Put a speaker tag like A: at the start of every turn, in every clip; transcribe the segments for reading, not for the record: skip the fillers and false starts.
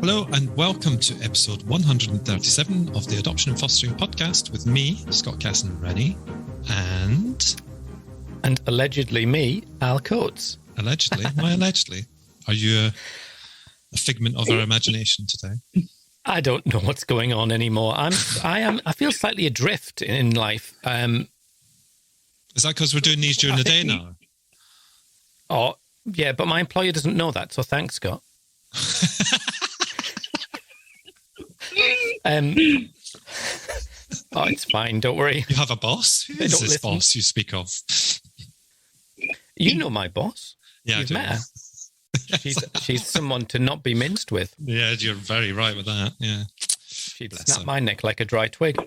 A: Hello and welcome to episode 137 of the Adoption and Fostering Podcast with me, Scott Casson-Rennie, and
B: allegedly me, Al Coates.
A: Allegedly? Why allegedly? Are you a figment of our imagination today?
B: I don't know what's going on anymore. I feel slightly adrift in life.
A: Is that because we're doing these during the day now?
B: Oh, yeah, but my employer doesn't know that, so thanks, Scott. Oh, it's fine, don't worry.
A: You have a boss? Who is this boss you speak of?
B: You know my boss.
A: Yeah,
B: You've met her. She's someone to not be minced with.
A: Yeah, you're very right with that. Yeah,
B: she'd snap my neck like a dry twig.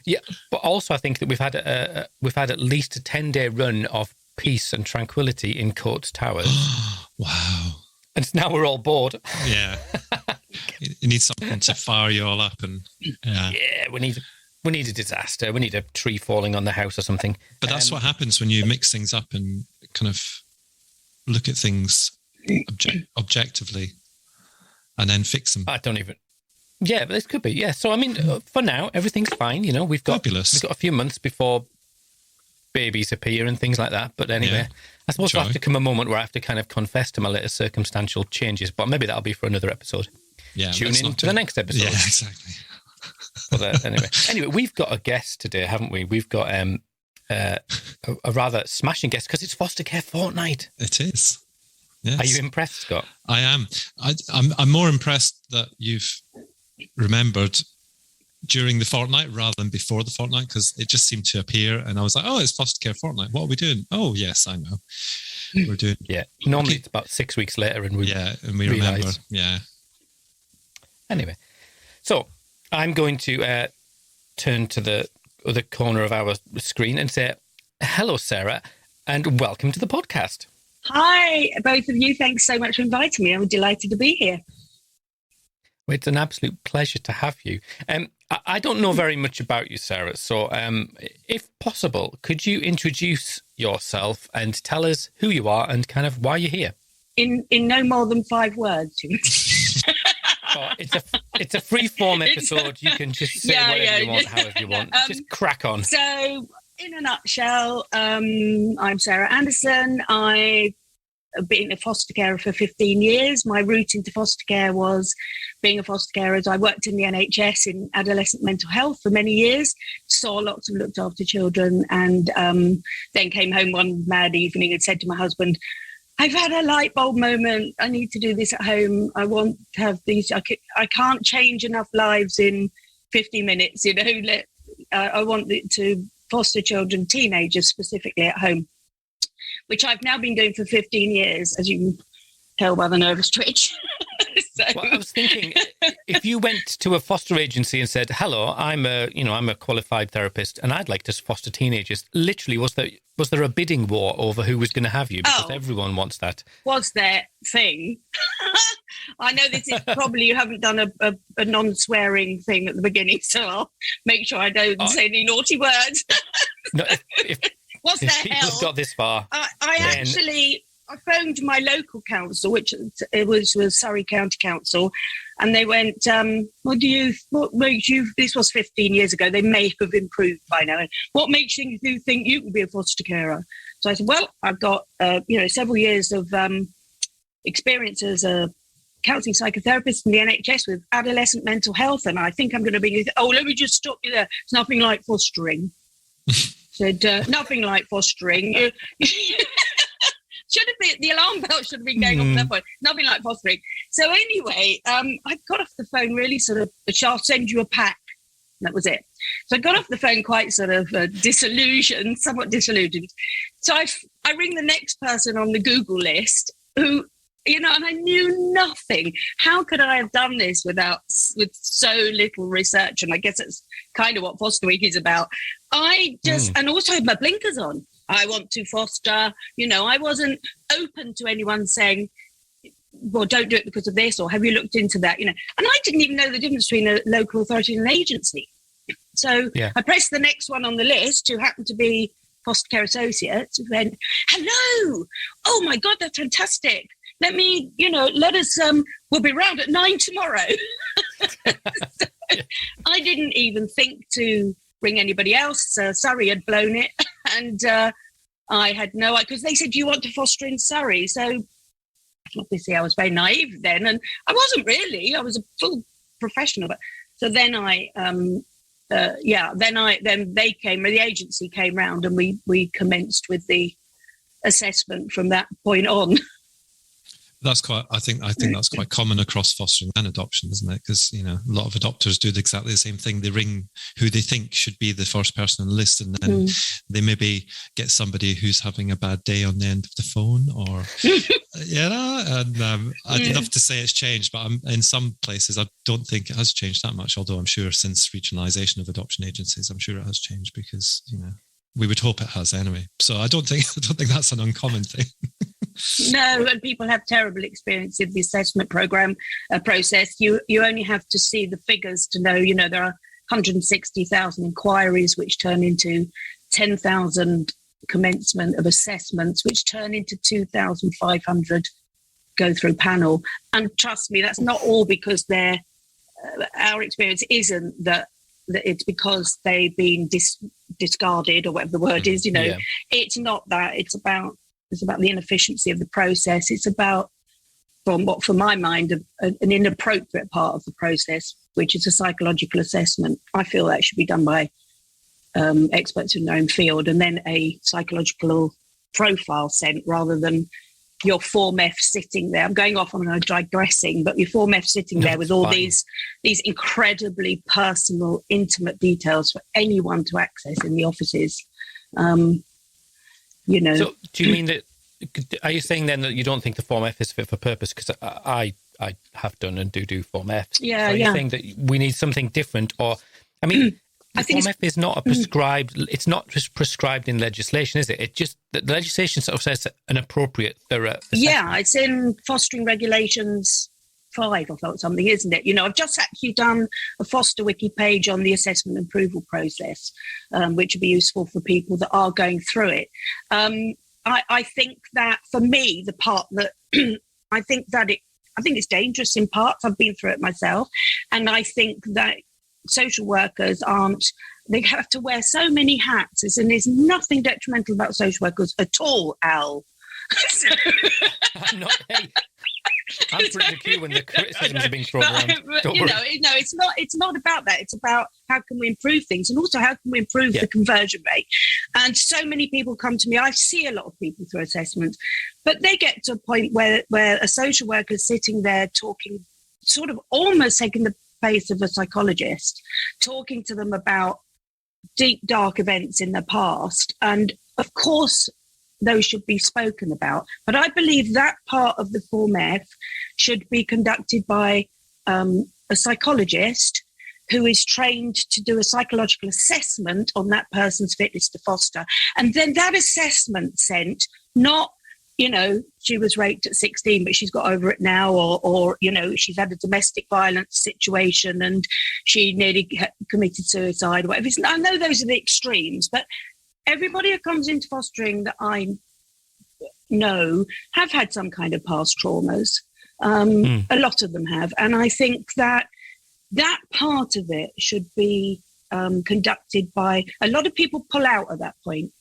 B: Yeah, but also I think that we've had at least a 10-day run of peace and tranquility in Coates Towers.
A: Wow!
B: And now we're all bored.
A: Yeah, you need something to fire you all up, and yeah,
B: we need a disaster. We need a tree falling on the house or something.
A: But that's what happens when you mix things up and kind of look at things objectively and then fix them.
B: I don't even. Yeah, but this could be. Yeah. So I mean, for now, everything's fine. You know, we've got a few months before babies appear and things like that. But anyway, I suppose there'll have to come a moment where I have to kind of confess to my little circumstantial changes. But maybe that'll be for another episode.
A: Yeah.
B: Tune in to the next episode.
A: Yeah, exactly.
B: But anyway, we've got a guest today, haven't we? We've got a rather smashing guest because it's Foster Care Fortnight.
A: It is. Yes.
B: Are you impressed, Scott? I
A: am. I'm more impressed that you've remembered during the fortnight rather than before the fortnight, because it just seemed to appear and I was like, oh, it's Foster Care Fortnight. What are we doing? Oh, yes, I know. We're doing...
B: Yeah. Normally it's about 6 weeks later and we
A: remember. Yeah.
B: Anyway, so I'm going to turn to the other corner of our screen and say, hello, Sarah, and welcome to the podcast.
C: Hi, both of you. Thanks so much for inviting me. I'm delighted to be here.
B: Well, it's an absolute pleasure to have you. I don't know very much about you, Sarah, so if possible, could you introduce yourself and tell us who you are and kind of why you're here?
C: In no more than 5 words.
B: Oh, it's a free-form episode. You can just say whatever you want, however you want. Just crack on.
C: So, in a nutshell, I'm Sarah Anderson. I've been a foster carer for 15 years. My route into foster care was being a foster carer as I worked in the NHS in adolescent mental health for many years, saw lots of looked after children, and then came home one mad evening and said to my husband, I've had a light bulb moment. I need to do this at home. I want to have these. I can't change enough lives in 50 minutes. You know, I want to foster children, teenagers specifically at home, which I've now been doing for 15 years, as you can tell by the nervous twitch.
B: Well, I was thinking, if you went to a foster agency and said, hello, I'm a qualified therapist and I'd like to foster teenagers, literally, was there a bidding war over who was going to have you? Because everyone wants that.
C: Was their thing. I know this is probably, you haven't done a non-swearing thing at the beginning, so I'll make sure I don't say any naughty words.
B: No, if
C: what's the hell?
B: People got this far.
C: I phoned my local council, which it was Surrey County Council, and they went, what makes you, this was 15 years ago, they may have improved by now, what makes you think you can be a foster carer? So I said, well, I've got, several years of experience as a counselling psychotherapist in the NHS with adolescent mental health, and I think I'm going to be, let me just stop you there. It's nothing like fostering. Said, nothing like fostering. Should have been, the alarm bell should have been going off at that point. Nothing like fostering. So anyway, I got off the phone really sort of, I'll send you a pack. That was it. So I got off the phone quite sort of somewhat disillusioned. So I ring the next person on the Google list who, and I knew nothing. How could I have done this with so little research? And I guess it's kind of what FosterWiki is about. And also I had my blinkers on. I want to foster, I wasn't open to anyone saying, well, don't do it because of this, or have you looked into that, and I didn't even know the difference between a local authority and an agency. So I pressed the next one on the list, who happened to be Foster Care Associates, who went, hello, oh my God, that's fantastic. let us, we'll be round at 9 tomorrow. So I didn't even think to ring anybody else. Surrey had blown it. And I had no idea, because they said, do you want to foster in Surrey? So obviously I was very naive then, and I wasn't really. I was a full professional. But so then then they came, the agency came round, and we commenced with the assessment from that point on.
A: I think that's quite common across fostering and adoption, isn't it? Because, a lot of adopters do exactly the same thing. They ring who they think should be the first person on the list, and then they maybe get somebody who's having a bad day on the end of the phone, or I'd love to say it's changed, but in some places I don't think it has changed that much. Although I'm sure since regionalisation of adoption agencies, I'm sure it has changed, because we would hope it has anyway. So I don't think that's an uncommon thing.
C: No, and people have terrible experience with the assessment program process. You only have to see the figures to know, there are 160,000 inquiries, which turn into 10,000 commencement of assessments, which turn into 2,500 go through panel. And trust me, that's not all because our experience isn't that it's because they've been discarded, or whatever the word is. It's not that. It's about the inefficiency of the process. It's about, from my mind, an inappropriate part of the process, which is a psychological assessment. I feel that should be done by experts in their own field, and then a psychological profile sent, rather than your Form F sitting there. I'm going off on a digressing, but your Form F sitting there with all these incredibly personal, intimate details for anyone to access in the offices. So do you mean that, are you saying then that you don't think the Form F is fit for purpose? Because I have done and do Form Fs. Yeah, so are you saying that we need something different? Or, the Form F is not it's not just prescribed in legislation, is it? It just, the legislation sort of says an appropriate, thorough assessment. Yeah, it's in Fostering Regulations 5 or something, isn't it? I've just actually done a Foster Wiki page on the assessment approval process, which would be useful for people that are going through it. I think that for me, the part that I think it's dangerous in parts. I've been through it myself, and I think that social workers they have to wear so many hats, and there's nothing detrimental about social workers at all, Al. I'm pretty cue when the criticisms are being thrown around. It's not about that. It's about how can we improve things, and also how can we improve the conversion rate. And so many people come to me. I see a lot of people through assessments, but they get to a point where a social worker is sitting there talking, sort of almost taking the place of a psychologist, talking to them about deep, dark events in the past. And of course, those should be spoken about. But I believe that part of the Form F should be conducted by a psychologist who is trained to do a psychological assessment on that person's fitness to foster. And then that assessment sent, not, she was raped at 16, but she's got over it now, or she's had a domestic violence situation and she nearly committed suicide, or whatever. I know those are the extremes, but everybody who comes into fostering that I know have had some kind of past traumas. A lot of them have. And I think that part of it should be conducted by, a lot of people pull out at that point.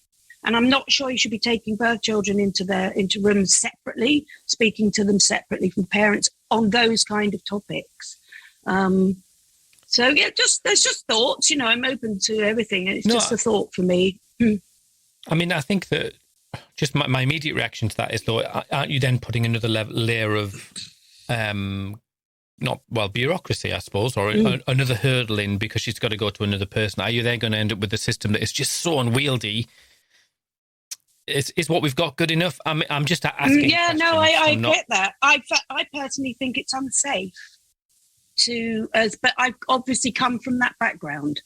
C: And I'm not sure you should be taking birth children into rooms separately, speaking to them separately from parents on those kind of topics. So yeah, there's just thoughts, I'm open to everything. It's just a thought for me.
B: I think that just my immediate reaction to that is, though, aren't you then putting another layer of, bureaucracy, I suppose, or another hurdle in, because she's got to go to another person? Are you then going to end up with a system that is just so unwieldy? Is what we've got good enough? I'm just asking.
C: Yeah, no, I get that. I personally think it's unsafe but I've obviously come from that background.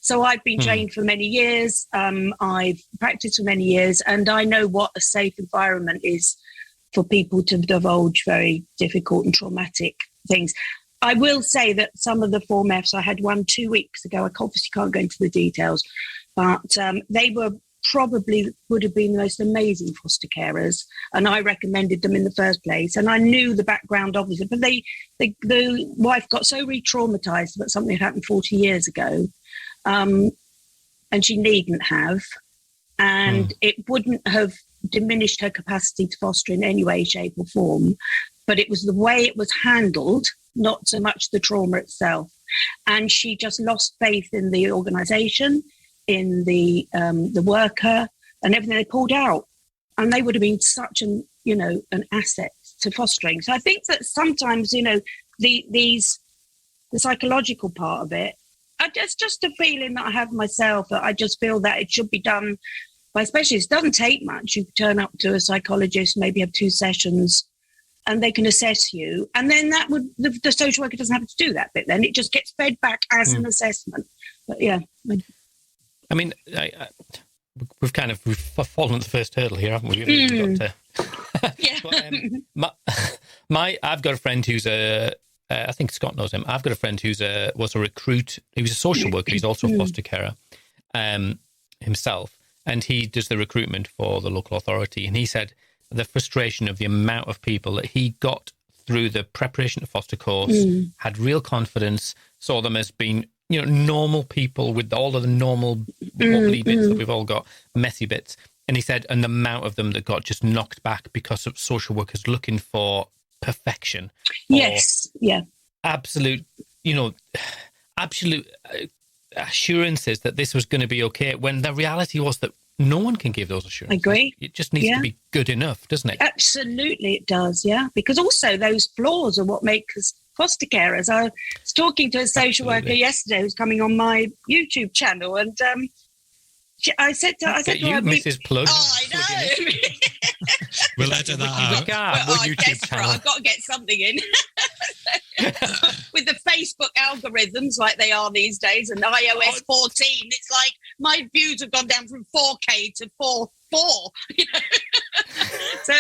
C: So I've been trained for many years. I've practiced for many years, and I know what a safe environment is for people to divulge very difficult and traumatic things. I will say that some of the Form Fs, I had one 2 weeks ago. I obviously can't go into the details, but they were probably would have been the most amazing foster carers, and I recommended them in the first place. And I knew the background of it, but the wife got so re-traumatized about something that happened 40 years ago, and she needn't have, and it wouldn't have diminished her capacity to foster in any way, shape or form, but it was the way it was handled, not so much the trauma itself. And she just lost faith in the organisation, in the worker, and everything. They pulled out, and they would have been such an asset to fostering. So I think that sometimes, the psychological part of it, it's just a feeling that I have myself, that I just feel that it should be done by specialists. It doesn't take much. You turn up to a psychologist, maybe have 2 sessions, and they can assess you. And then the social worker doesn't have to do that bit then. It just gets fed back as an assessment. But yeah.
B: I mean, we've fallen the first hurdle here, haven't we? We've got to...
C: Yeah.
B: But, I've got a friend who's I think Scott knows him. I've got a friend who's was a recruit. He was a social worker. He's also a foster carer himself. And he does the recruitment for the local authority. And he said the frustration of the amount of people that he got through the preparation of foster course, had real confidence, saw them as being, normal people with all of the normal wobbly bits that we've all got, messy bits. And he said, and the amount of them that got just knocked back because of social workers looking for perfection.
C: Yes, yeah.
B: Absolute assurances that this was going to be okay, when the reality was that no one can give those assurances.
C: I agree.
B: It just needs to be good enough, doesn't it?
C: Absolutely, it does, yeah. Because also those flaws are what make us foster carers. I was talking to a social worker yesterday who's coming on my YouTube channel, and I said to her,
B: Mrs. Plug.
C: Oh, I know.
A: We'll edit that out.
C: I've got to get something in. With the Facebook algorithms like they are these days, and iOS 14, it's like my views have gone down from 4K to 4. So,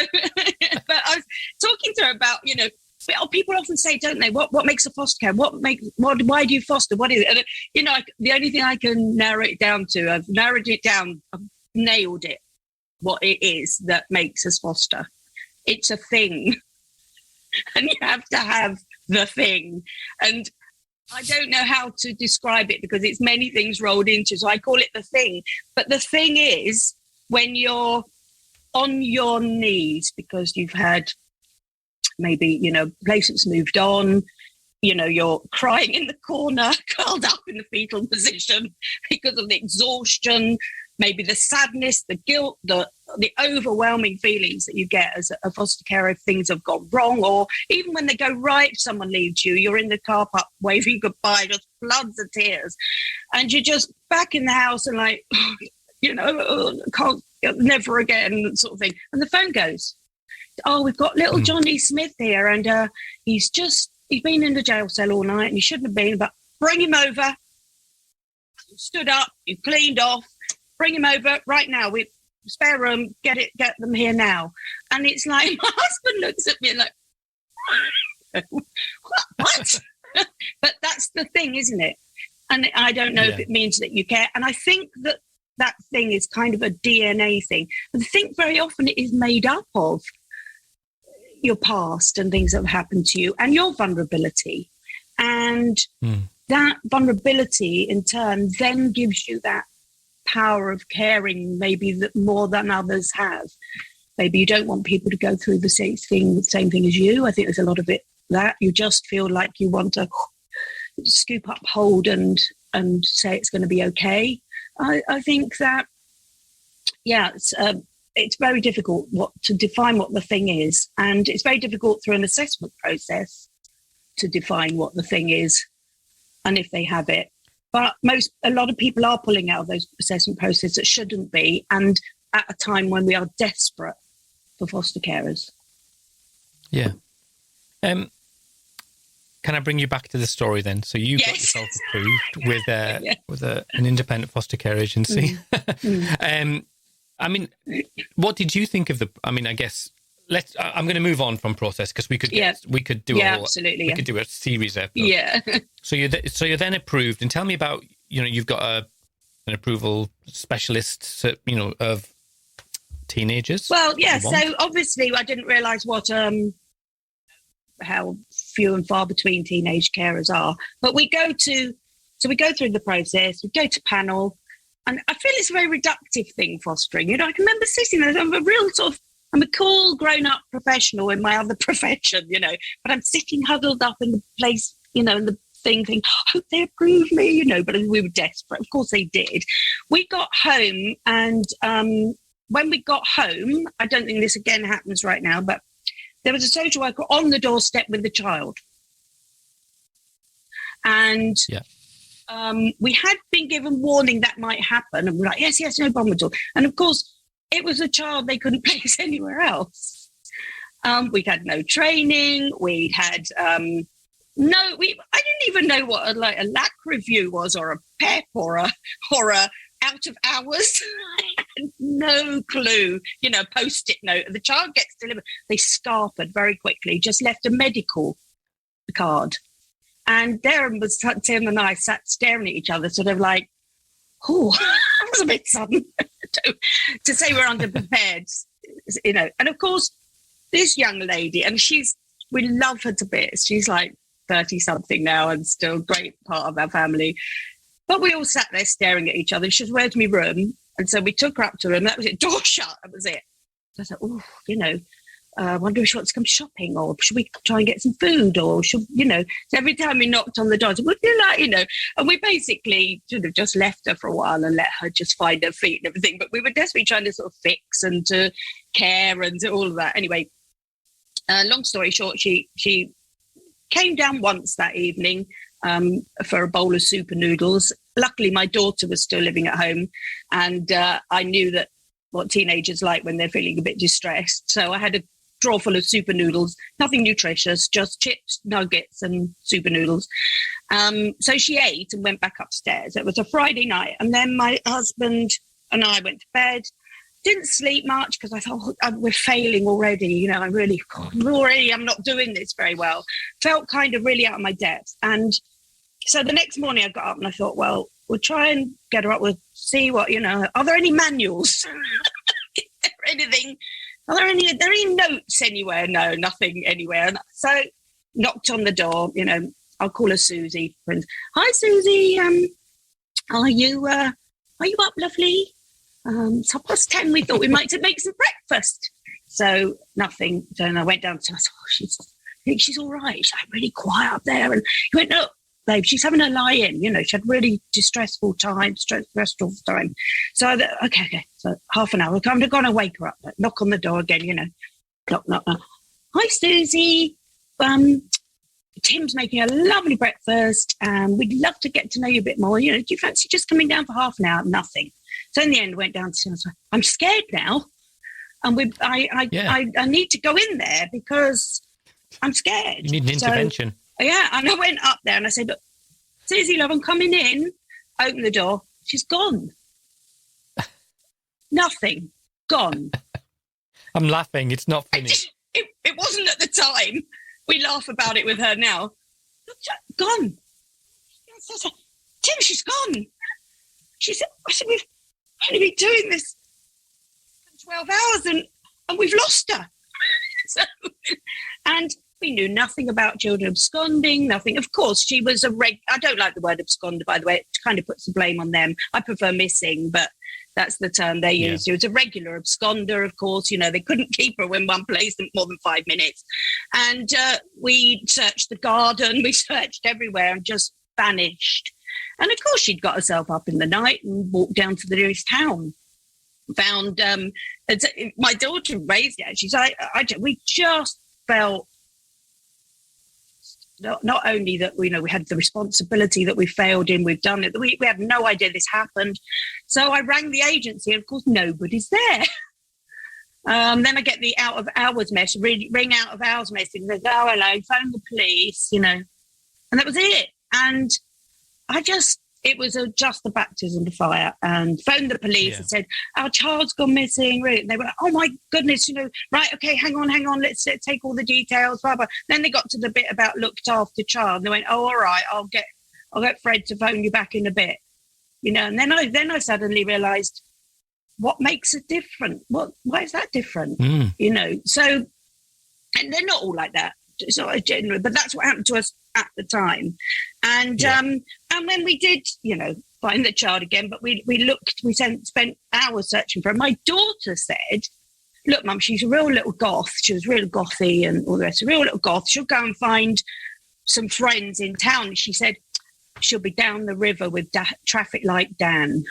C: but I was talking to her about, people often say, don't they, what makes a foster care? Why do you foster? What is it? And, the only thing I can narrow it down to, I've narrowed it down, I've nailed it, what it is that makes us foster. It's a thing. And you have to have the thing. And I don't know how to describe it because it's many things rolled into, so I call it the thing. But the thing is, when you're on your knees because you've had maybe, place that's moved on, you're crying in the corner, curled up in the fetal position because of the exhaustion, maybe the sadness, the guilt, the overwhelming feelings that you get as a foster carer if things have gone wrong, or even when they go right, if someone leaves you, you're in the car park waving goodbye, just floods of tears, and you're just back in the house and like, can't, never again, sort of thing. And the phone goes, oh, we've got little Johnny Smith here, and he's been in the jail cell all night and he shouldn't have been, but bring him over. Stood up, you've cleaned off, bring him over right now. We spare room, get them here now. And it's like, my husband looks at me like, what? But that's the thing, isn't it? And I don't know if it means that you care. And I think that thing is kind of a DNA thing. I think very often it is made up of your past and things that have happened to you and your vulnerability. And that vulnerability in turn then gives you that power of caring, maybe that more than others have. Maybe you don't want people to go through the same thing as you. I think there's a lot of it that you just feel like you want to scoop up, hold and say it's going to be okay. I think that, it's very difficult to define what the thing is. And it's very difficult through an assessment process to define what the thing is and if they have it. But a lot of people are pulling out of those assessment processes that shouldn't be, and at a time when we are desperate for foster carers. Yeah.
B: Can I bring you back to the story then? So you got yourself approved with an independent foster care agency. I mean, what did you think of I guess I'm going to move on from process because we could do a series episode.
C: Yeah.
B: So you're then approved, and tell me about, you've got an approval specialist, of teenagers?
C: Well, yeah. So obviously, I didn't realise how few and far between teenage carers are. But we go through the process. We go to panel, and I feel it's a very reductive thing, fostering. I can remember sitting there. I'm a cool, grown-up professional in my other profession, but I'm sitting huddled up in the place, in the thinking, I hope they approve me, but we were desperate. Of course they did. We got home, and when we got home, I don't think this again happens right now, but there was a social worker on the doorstep with the child. And we had been given warning that might happen. And we're like, yes, no problem at all. And of course, it was a child they couldn't place anywhere else. We'd had no training. We'd had I didn't even know what a lack review was, or a PEP, or a out of hours. I had no clue. Post-it note. The child gets delivered. They scarpered very quickly. Just left a medical card, and Tim and I sat staring at each other, sort of like, oh, that was a bit sudden to say we're underprepared, And of course, this young lady, and we love her to bits. She's like 30-something now and still a great part of our family. But we all sat there staring at each other. She was, where's my room? And so we took her up to her, and that was it. Door shut. That was it. So I thought, oh, I wonder if she wants to come shopping, or should we try and get some food, or should, so every time we knocked on the door, I said, would you like, and we basically should have just left her for a while and let her just find her feet and everything. But we were desperately trying to sort of fix and to care and to all of that. Anyway, long story short, she came down once that evening for a bowl of super noodles. Luckily, my daughter was still living at home, and I knew that what teenagers like when they're feeling a bit distressed. So I had a drawer full of super noodles, nothing nutritious, just chips, nuggets and super noodles. So she ate and went back upstairs. It was a Friday night, and then my husband and I went to bed. Didn't sleep much because I thought, we're failing already. I'm not doing this very well. Felt kind of really out of my depth. And so the next morning I got up and I thought, well, we'll try and get her up. We'll see what, are there any manuals? Are there any notes anywhere? No, nothing anywhere. And so knocked on the door, I'll call her Susie. Hi, Susie. Are you up, lovely? It's 10:30. We thought we might make some breakfast. So nothing. So I went downstairs. I thought, I think she's all right. She's like really quiet up there. And he went, no, babe, she's having a lie-in. She had really stressful time. So I thought, okay. So half an hour. I'm going to wake her up. Knock on the door again, Knock. Hi, Susie. Tim's making a lovely breakfast. We'd love to get to know you a bit more. Do you fancy just coming down for half an hour? Nothing. So in the end, went downstairs. I'm scared now, and I need to go in there because I'm scared.
B: You need an intervention.
C: Yeah, and I went up there and I said, Susie, love, I'm coming in. Open the door. She's gone. Nothing. Gone.
B: I'm laughing. It's not funny.
C: It wasn't at the time. We laugh about it with her now. Gone. Tim, she's gone. She said, we've only been doing this for 12 hours and we've lost her. And we knew nothing about children absconding, nothing. Of course, she was I don't like the word absconder, by the way. It kind of puts the blame on them. I prefer missing, but that's the term they use. She was a regular absconder, of course. They couldn't keep her in one place more than 5 minutes. And we searched the garden, we searched everywhere and just vanished. And of course, she'd got herself up in the night and walked down to the nearest town. Found my daughter raised it. She's like, we just felt not only that we had the responsibility that we failed in, we've done it. We had no idea this happened. So I rang the agency, and of course, nobody's there. Then I get the out of hours message, ring out of hours message. They go, oh, hello, phone the police, and that was it. And it was just a baptism of fire, and phoned the police and said, our child's gone missing. And they were like, oh my goodness, right, okay, hang on, let's take all the details, blah, blah. Then they got to the bit about looked after child, and they went, oh, all right, I'll get Fred to phone you back in a bit. And then I suddenly realised, what makes it different? Why is that different? So, and they're not all like that. It's not a general, but that's what happened to us at the time. And when we did, find the child again, but we spent hours searching for her. My daughter said, look, Mum, she's a real little goth. She was real gothy and all the rest. A real little goth. She'll go and find some friends in town. She said she'll be down the river with traffic light Dan.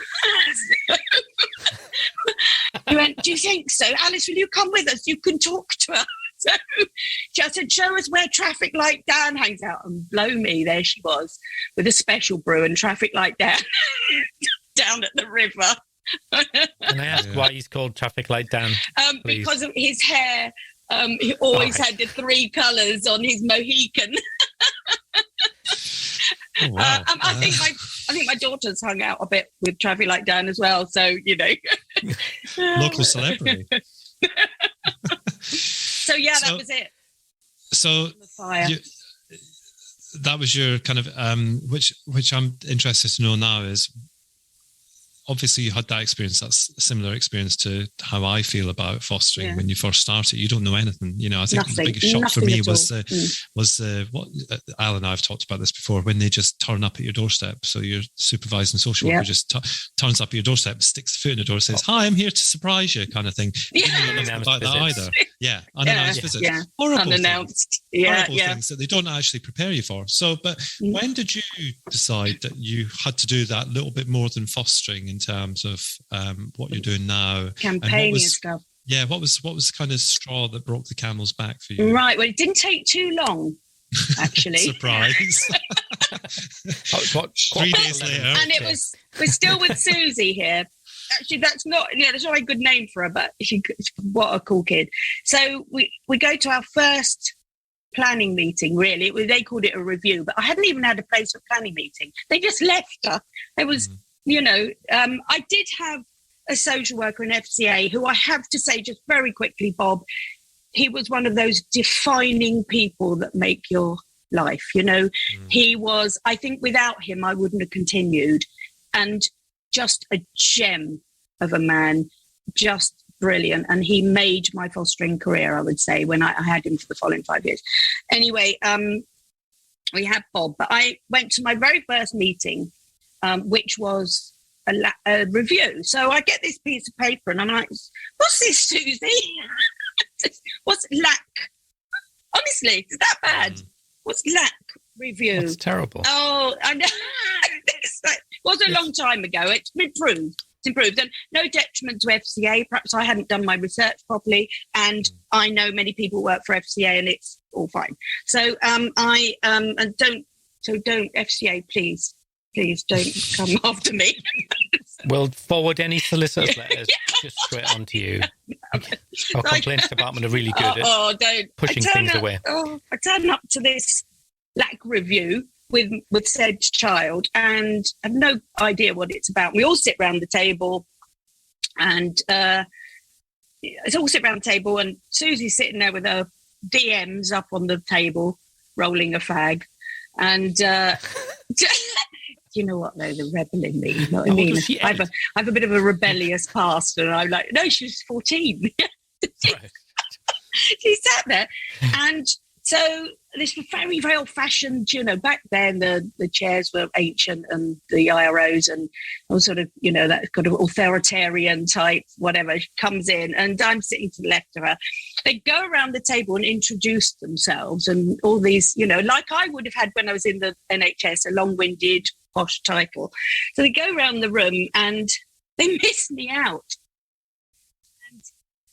C: He went, do you think so? Alice, will you come with us? You can talk to her. So she said, show us where traffic light Dan hangs out. And blow me, there she was with a special brew and traffic light Dan down at the river.
B: Can I ask why he's called Traffic Light Dan?
C: Because of his hair. He always had the 3 colours on his Mohican.
A: Oh, wow.
C: I think my daughter's hung out a bit with Traffic Light Dan as well. So
A: local celebrity.
C: So that was it.
A: So that was your kind of which I'm interested to know now is, obviously you had that experience. That's a similar experience to how I feel about fostering. When you first started, you don't know anything. I think the biggest shock for me was what Al and I have talked about this before, when they just turn up at your doorstep. So your supervising social worker just turns up at your doorstep, sticks a foot in the door, and says, "Hi, I'm here to surprise you," kind of thing.
B: Unannounced
A: about that either. Yeah, unannounced visits. Yeah. Horrible
C: unannounced.
A: Horrible things that they don't actually prepare you for. So, but when did you decide that you had to do that little bit more than fostering in terms of what you're doing now?
C: Campaigning and stuff.
A: Yeah, what was the kind of straw that broke the camel's back for you?
C: Right, well, it didn't take too long, actually.
A: Surprise. 3 days later.
C: And we're still with Susie here. Actually, that's not a good name for her, but what a cool kid. So we go to our first planning meeting, really. They called it a review, but I hadn't even had a place for planning meeting. They just left her. It was, I did have a social worker in FCA who I have to say just very quickly, Bob, he was one of those defining people that make your life. He was, I think without him, I wouldn't have continued. And just a gem of a man, just brilliant. And he made my fostering career, I would say, when I had him for the following 5 years. Anyway, we had Bob, but I went to my very first meeting, which was a review. So I get this piece of paper and I'm like, what's this, Susie? What's LAC? Honestly, is that bad? What's LAC review?
B: That's terrible.
C: Oh, I know. It was a long time ago. It's improved. And no detriment to FCA. Perhaps I hadn't done my research properly, and I know many people work for FCA, and it's all fine. So and don't FCA, please don't come after me.
B: We'll forward any solicitor's letters just straight on to you. Our complaints department are really good at pushing things away.
C: I turn up to this LAC review with said child and have no idea what it's about. We all sit round the table and Susie's sitting there with her DMs up on the table, rolling a fag. And you know what, though, the rebel in me, you know what I mean? I have a bit of a rebellious past, and I'm like, no, she was 14.
B: Right.
C: She sat there, and so this was very, very old-fashioned, back then the chairs were ancient and the IROs and all sort of, that kind of authoritarian type, whatever, comes in, and I'm sitting to the left of her. They go around the table and introduce themselves and all these, like I would have had when I was in the NHS, a long-winded, posh title. So they go around the room and they miss me out. And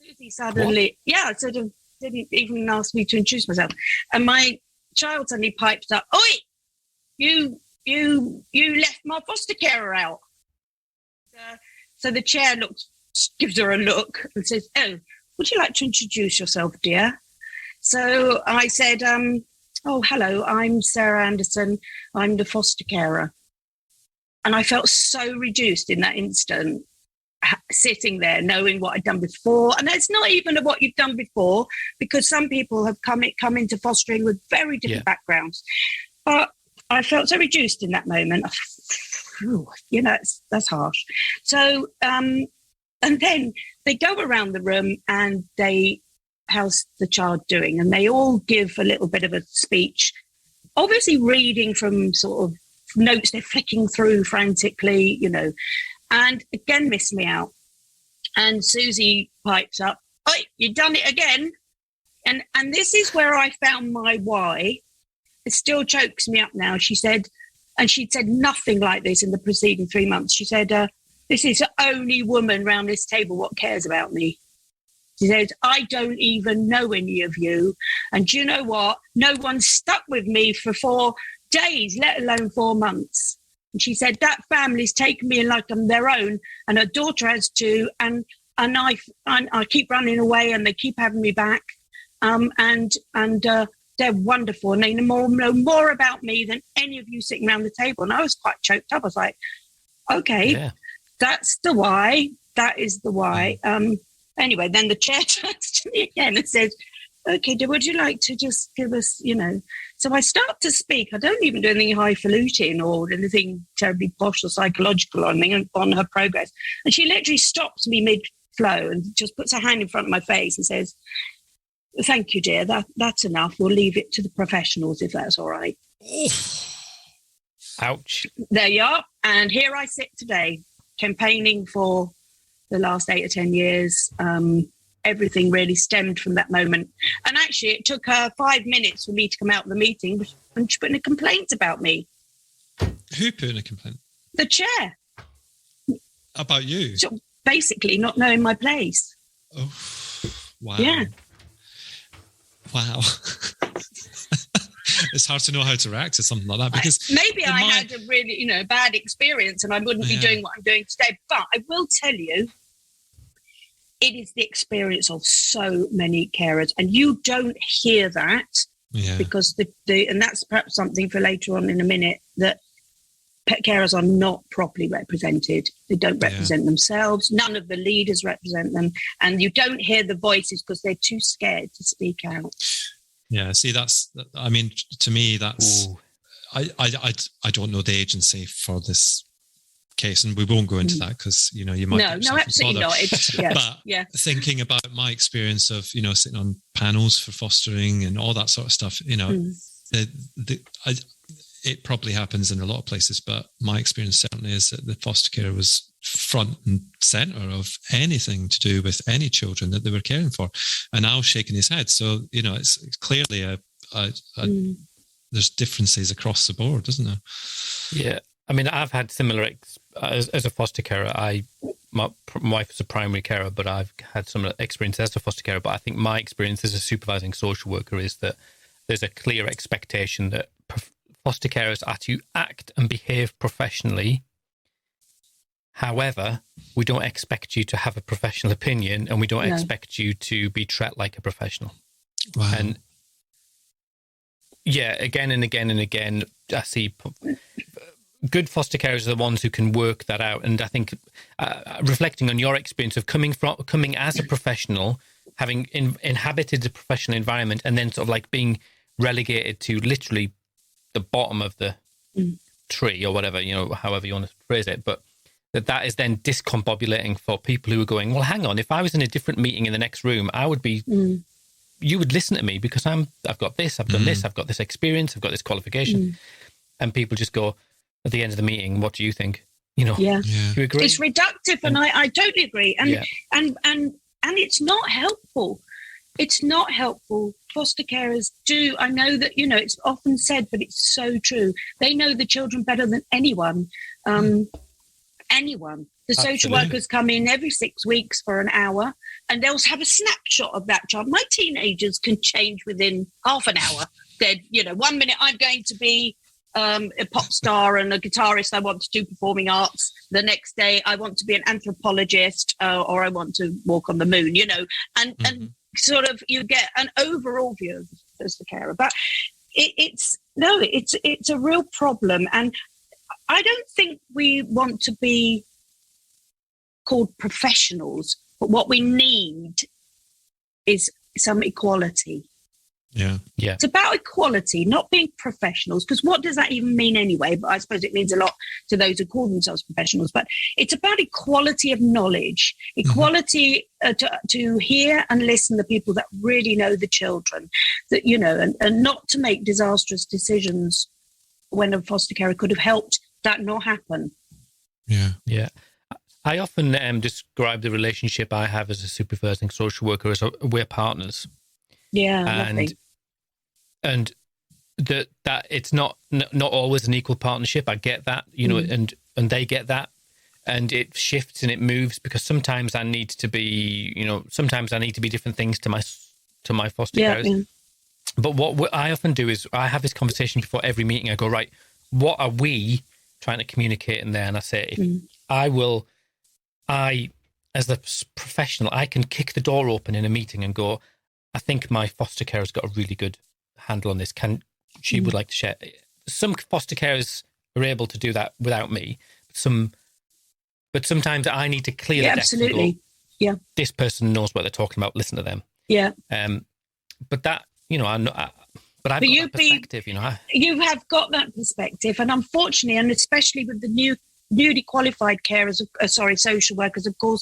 C: Susie suddenly, sort of didn't even ask me to introduce myself. And my child suddenly pipes up, "Oi, you left my foster carer out." So the chair gives her a look and says, "Oh, would you like to introduce yourself, dear?" So I said, "Oh, hello, I'm Sarah Anderson. I'm the foster carer." And I felt so reduced in that instant, sitting there knowing what I'd done before. And it's not even what you've done before, because some people have come into fostering with very different backgrounds. But I felt so reduced in that moment. It's that's harsh. So, and then they go around the room and how's the child doing? And they all give a little bit of a speech, obviously reading from sort of notes they're flicking through frantically, and again miss me out. And Susie pipes up, "Oi, you've done it again." And this is where I found my why. It still chokes me up now. She said, and she'd said nothing like this in the preceding 3 months. She said, "This is the only woman round this table what cares about me." She said, "I don't even know any of you. And do you know what? No one's stuck with me for 4 days, let alone 4 months." And she said, "That family's taken me like I'm their own, and her daughter has too. And I keep running away and they keep having me back. And they're wonderful. And they know more about me than any of you sitting around the table." And I was quite choked up. I was like, okay, That's the why. That is the why. Anyway, then the chair turns to me again and says, "Okay, would you like to just give us, So I start to speak. I don't even do anything highfalutin or anything terribly posh or psychological on her progress. And she literally stops me mid-flow and just puts her hand in front of my face and says, "Thank you, dear. That's enough. We'll leave it to the professionals if that's all right."
B: Ouch.
C: There you are. And here I sit today, campaigning for the last 8 or 10 years. Everything really stemmed from that moment. And actually, it took her 5 minutes for me to come out of the meeting and she put in a complaint about me.
A: Who put in a complaint?
C: The chair.
A: About you?
C: So basically, not knowing my place.
A: Oh, wow.
C: Yeah.
A: Wow. It's hard to know how to react to something like that because
C: maybe I had a really, bad experience and I wouldn't be doing what I'm doing today. But I will tell you, it is the experience of so many carers, and you don't hear that because and that's perhaps something for later on in a minute, that pet carers are not properly represented. They don't represent themselves. None of the leaders represent them, and you don't hear the voices because they're too scared to speak out.
A: Yeah, see, to me, that's I don't know the agency for this case, and we won't go into that because you might
C: no, absolutely not.
A: But thinking about my experience of sitting on panels for fostering and all that sort of stuff, it probably happens in a lot of places, but my experience certainly is that the foster care was front and centre of anything to do with any children that they were caring for. And Al's shaking his head. So, it's clearly there's differences across the board, isn't there?
B: Yeah. I mean, I've had similar, as a foster carer, my wife is a primary carer, but I've had similar experience as a foster carer. But I think my experience as a supervising social worker is that there's a clear expectation that foster carers are to act and behave professionally. However, we don't expect you to have a professional opinion, and we don't expect you to be treated like a professional.
A: Wow.
B: And again and again and again, I see good foster carers are the ones who can work that out. And I think reflecting on your experience of coming as a professional, having inhabited the professional environment, and then sort of like being relegated to literally the bottom of the tree or whatever, however you want to phrase it, but that is then discombobulating for people who are going, well, hang on, if I was in a different meeting in the next room, I would be, you would listen to me because I've got this, I've done this, I've got this experience, I've got this qualification. And people just go at the end of the meeting, what do you think? Do you agree?
C: It's reductive, and I totally agree. And it's not helpful. It's not helpful. Foster carers do. I know that, it's often said, but it's so true. They know the children better than anyone. Anyone. The social workers come in every 6 weeks for an hour, and they'll have a snapshot of that child. My teenagers can change within half an hour. They're, 1 minute I'm going to be a pop star and a guitarist. I want to do performing arts. The next day I want to be an anthropologist, or I want to walk on the moon, and sort of you get an overall view of foster carer. But it's a real problem. And I don't think we want to be called professionals, but what we need is some equality.
A: Yeah.
B: Yeah.
C: It's about equality, not being professionals, because what does that even mean anyway? But I suppose it means a lot to those who call themselves professionals. But it's about equality of knowledge, equality to hear and listen to people that really know the children, that, you know, and not to make disastrous decisions when a foster carer could have helped that not happen.
A: Yeah.
B: Yeah. I often describe the relationship I have as a supervising social worker as we're partners.
C: Yeah,
B: and that it's not always an equal partnership. I get that, you know, and they get that, and it shifts and it moves because sometimes I need to be different things to my foster carers. Yeah. But what I often do is I have this conversation before every meeting. I go, right, what are we trying to communicate in there? And I say, I as a professional, I can kick the door open in a meeting and go, I think my foster carer's got a really good handle on this. She would like to share. Some foster carers are able to do that without me. But sometimes I need to clear the decks.
C: Absolutely.
B: Go, this person knows what they're talking about. Listen to them.
C: Yeah.
B: But that, you know, I've got that perspective, you know.
C: You have got that perspective, and unfortunately, and especially with the newly qualified carers, social workers, of course,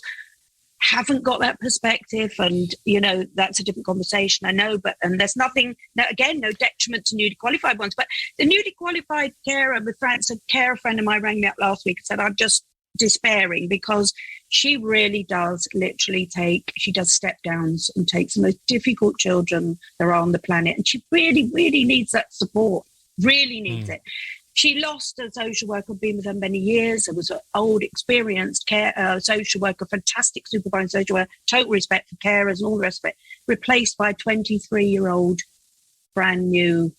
C: haven't got that perspective, and you know that's a different conversation, I know, and there's nothing, no detriment to newly qualified ones, but the newly qualified carer with France, a carer friend of mine rang me up last week and said, I'm just despairing because she really does she does step downs and takes the most difficult children there are on the planet, and she really, really needs that support, really needs it. She lost a social worker, been with her many years. It was an old, experienced social worker, fantastic supervising social worker, total respect for carers and all the rest of it, replaced by a 23-year-old, brand new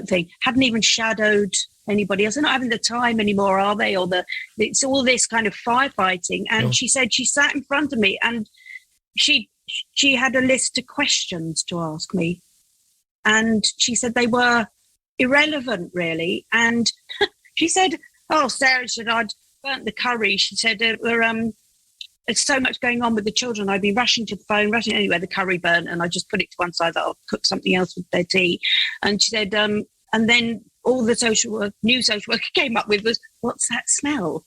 C: thing. Hadn't even shadowed anybody else. They're not having the time anymore, are they? It's all this kind of firefighting. And she said she sat in front of me and she had a list of questions to ask me. And she said they were irrelevant, really. And she said, Sarah said, I'd burnt the curry. She said, there's so much going on with the children. I'd be rushing to the phone, anyway, the curry burnt, and I just put it to one side that I'll cook something else with their tea. And she said, and then all the new social worker came up with was, what's that smell?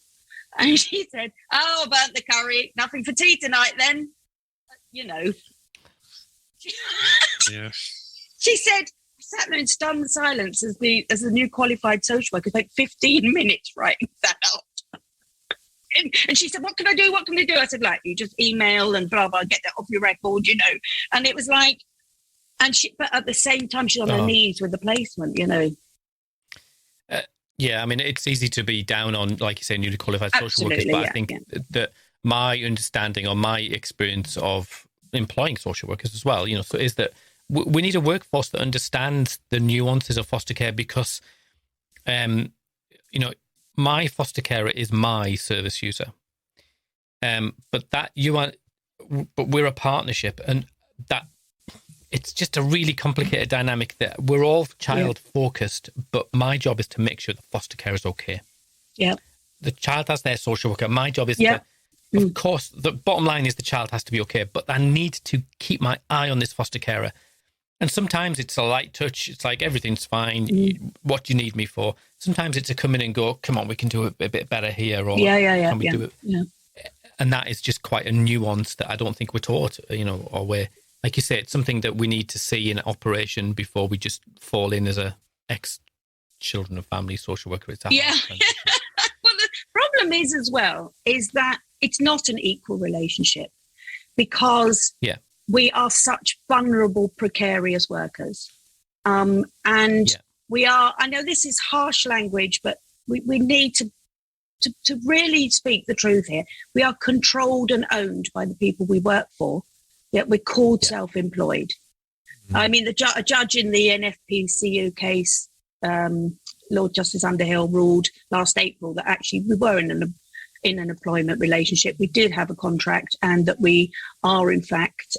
C: And she said, I burnt the curry. Nothing for tea tonight then. You know.
A: Yeah.
C: She said, sat there in stunned silence as the new qualified social worker, like 15 minutes writing that out. And she said, what can I do? I said, like, you just email and blah, blah, get that off your record, you know. And it was like, but at the same time, she's on her knees with the placement, you know.
B: Yeah, I mean, it's easy to be down on, like you say, newly qualified social workers, but I think that my understanding or my experience of employing social workers as well, you know, so is that we need a workforce that understands the nuances of foster care because, you know, my foster carer is my service user. But we're a partnership, and that it's just a really complicated dynamic that we're all child focused, but my job is to make sure the foster care is okay.
C: Yeah.
B: The child has their social worker. My job is to, of course, the bottom line is the child has to be okay, but I need to keep my eye on this foster carer. And sometimes it's a light touch. It's like, everything's fine. What do you need me for? Sometimes it's a come in and go, come on, we can do it a bit better here. Or can we do it? Yeah. And that is just quite a nuance that I don't think we're taught, you know, or we're, like you say, it's something that we need to see in operation before we just fall in as a ex-children of family social worker. It's
C: Well, the problem is as well, is that it's not an equal relationship because we are such vulnerable, precarious workers. We are, I know this is harsh language, but we need to really speak the truth here. We are controlled and owned by the people we work for, yet we're called self-employed. I mean, a judge in the NFPCU case, Lord Justice Underhill, ruled last April that actually we were in an employment relationship. We did have a contract, and that we are in fact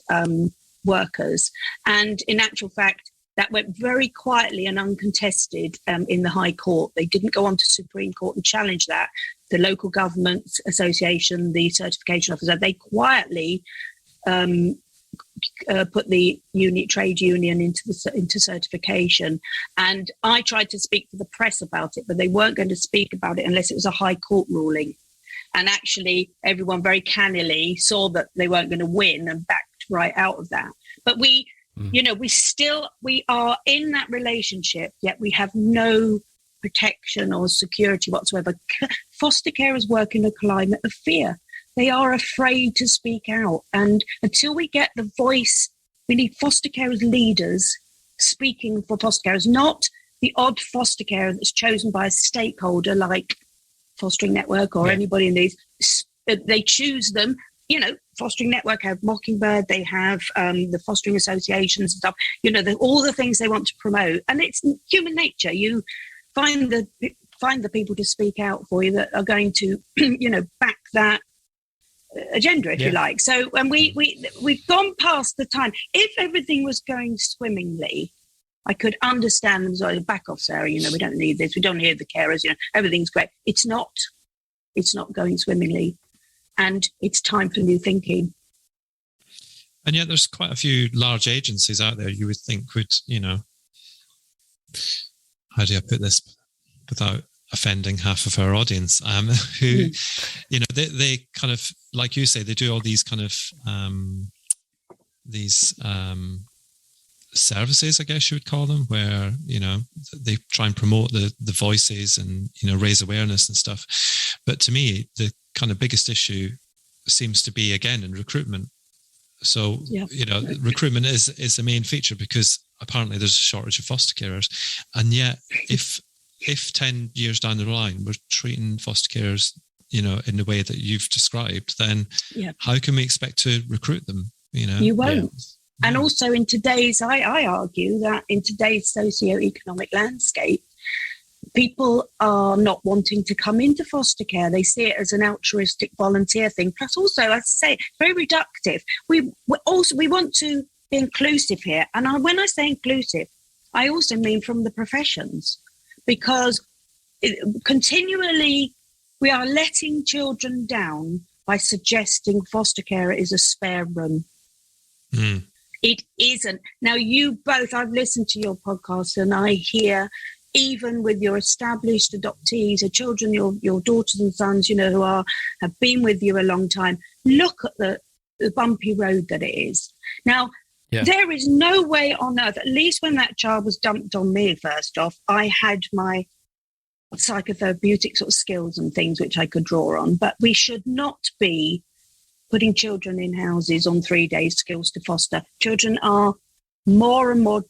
C: workers. And in actual fact, that went very quietly and uncontested in the High Court. They didn't go on to Supreme Court and challenge that. The local government association, the certification officer, they quietly put the trade union into certification. And I tried to speak to the press about it, but they weren't going to speak about it unless it was a high court ruling. And actually, everyone very cannily saw that they weren't going to win and backed right out of that. But we are in that relationship, yet we have no protection or security whatsoever. Foster carers work in a climate of fear. They are afraid to speak out. And until we get the voice, we need foster carers leaders speaking for foster carers, not the odd foster carer that's chosen by a stakeholder like Fostering Network or anybody in these. They choose them. You know, Fostering Network have Mockingbird, they have the fostering associations and stuff, you know, all the things they want to promote. And it's human nature. You find the people to speak out for you that are going to, you know, back that agenda, if you like. So, and we've gone past the time. If everything was going swimmingly, I could understand them. So back off, Sarah. You know, we don't need this. We don't need the carers. You know, everything's great. It's not going swimmingly, and it's time for new thinking.
A: And yet, there's quite a few large agencies out there. You would think would, you know, how do I put this without offending half of our audience? Who, you know, they kind of, like you say, they do all these kind of services, I guess you would call them, where, you know, they try and promote the voices and, you know, raise awareness and stuff. But to me, the kind of biggest issue seems to be, again, in recruitment. So, you know, recruitment is the main feature, because apparently there's a shortage of foster carers. And yet, if 10 years down the line, we're treating foster carers, you know, in the way that you've described, then how can we expect to recruit them? You know,
C: you won't. Yeah. And also in today's, I argue that in today's socio-economic landscape, people are not wanting to come into foster care. They see it as an altruistic volunteer thing. Plus also, as I say, very reductive. We want to be inclusive here. And when I say inclusive, I also mean from the professions, because continually we are letting children down by suggesting foster care is a spare room. It isn't. Now, you both, I've listened to your podcast, and I hear, even with your established adoptees, your children, your daughters and sons, you know, who have been with you a long time, look at the bumpy road that it is. Now, there is no way on earth, at least when that child was dumped on me, first off, I had my psychotherapeutic sort of skills and things which I could draw on, but we should not be putting children in houses on 3 days skills to foster. Children are more and more,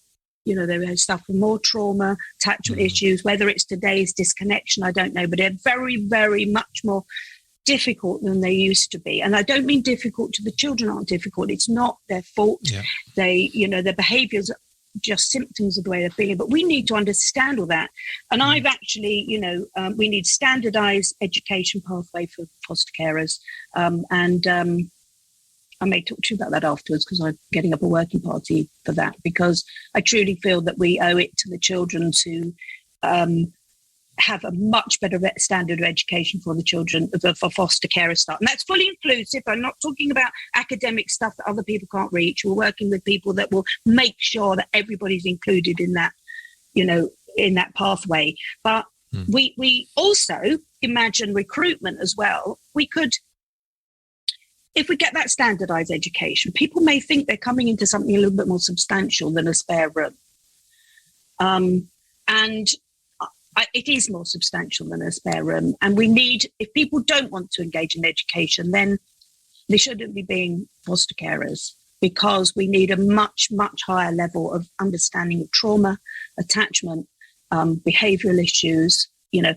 C: you know, they suffer more trauma, attachment issues, whether it's today's disconnection, I don't know, but they're very, very much more difficult than they used to be. And I don't mean difficult to the children aren't difficult. It's not their fault. They, you know, their behaviours are just symptoms of the way they're feeling. But we need to understand all that. And I've actually, you know, we need standardised education pathway for foster carers. I may talk to you about that afterwards, because I'm getting up a working party for that, because I truly feel that we owe it to the children to have a much better standard of education for the children, for foster carers start. And that's fully inclusive. I'm not talking about academic stuff that other people can't reach. We're working with people that will make sure that everybody's included in that, you know, in that pathway. But we also imagine recruitment as well. We could, if we get that standardized education, people may think they're coming into something a little bit more substantial than a spare room. It is more substantial than a spare room. And we need, if people don't want to engage in education, then they shouldn't be being foster carers, because we need a much, much higher level of understanding of trauma, attachment, behavioural issues. You know,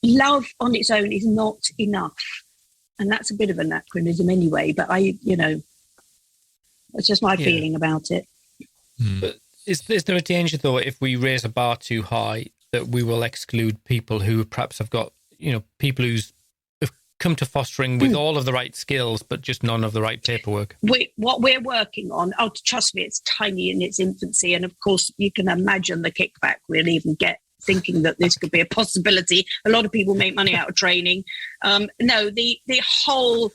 C: love on its own is not enough. And that's a bit of an anachronism anyway, but you know, it's just my feeling about it.
B: But is there a danger, though, if we raise a bar too high, that we will exclude people who perhaps have got, you know, people who's come to fostering with all of the right skills, but just none of the right paperwork?
C: What we're working on, trust me, it's tiny in its infancy. And of course, you can imagine the kickback we'll even get thinking that this could be a possibility. A lot of people make money out of training. No, the whole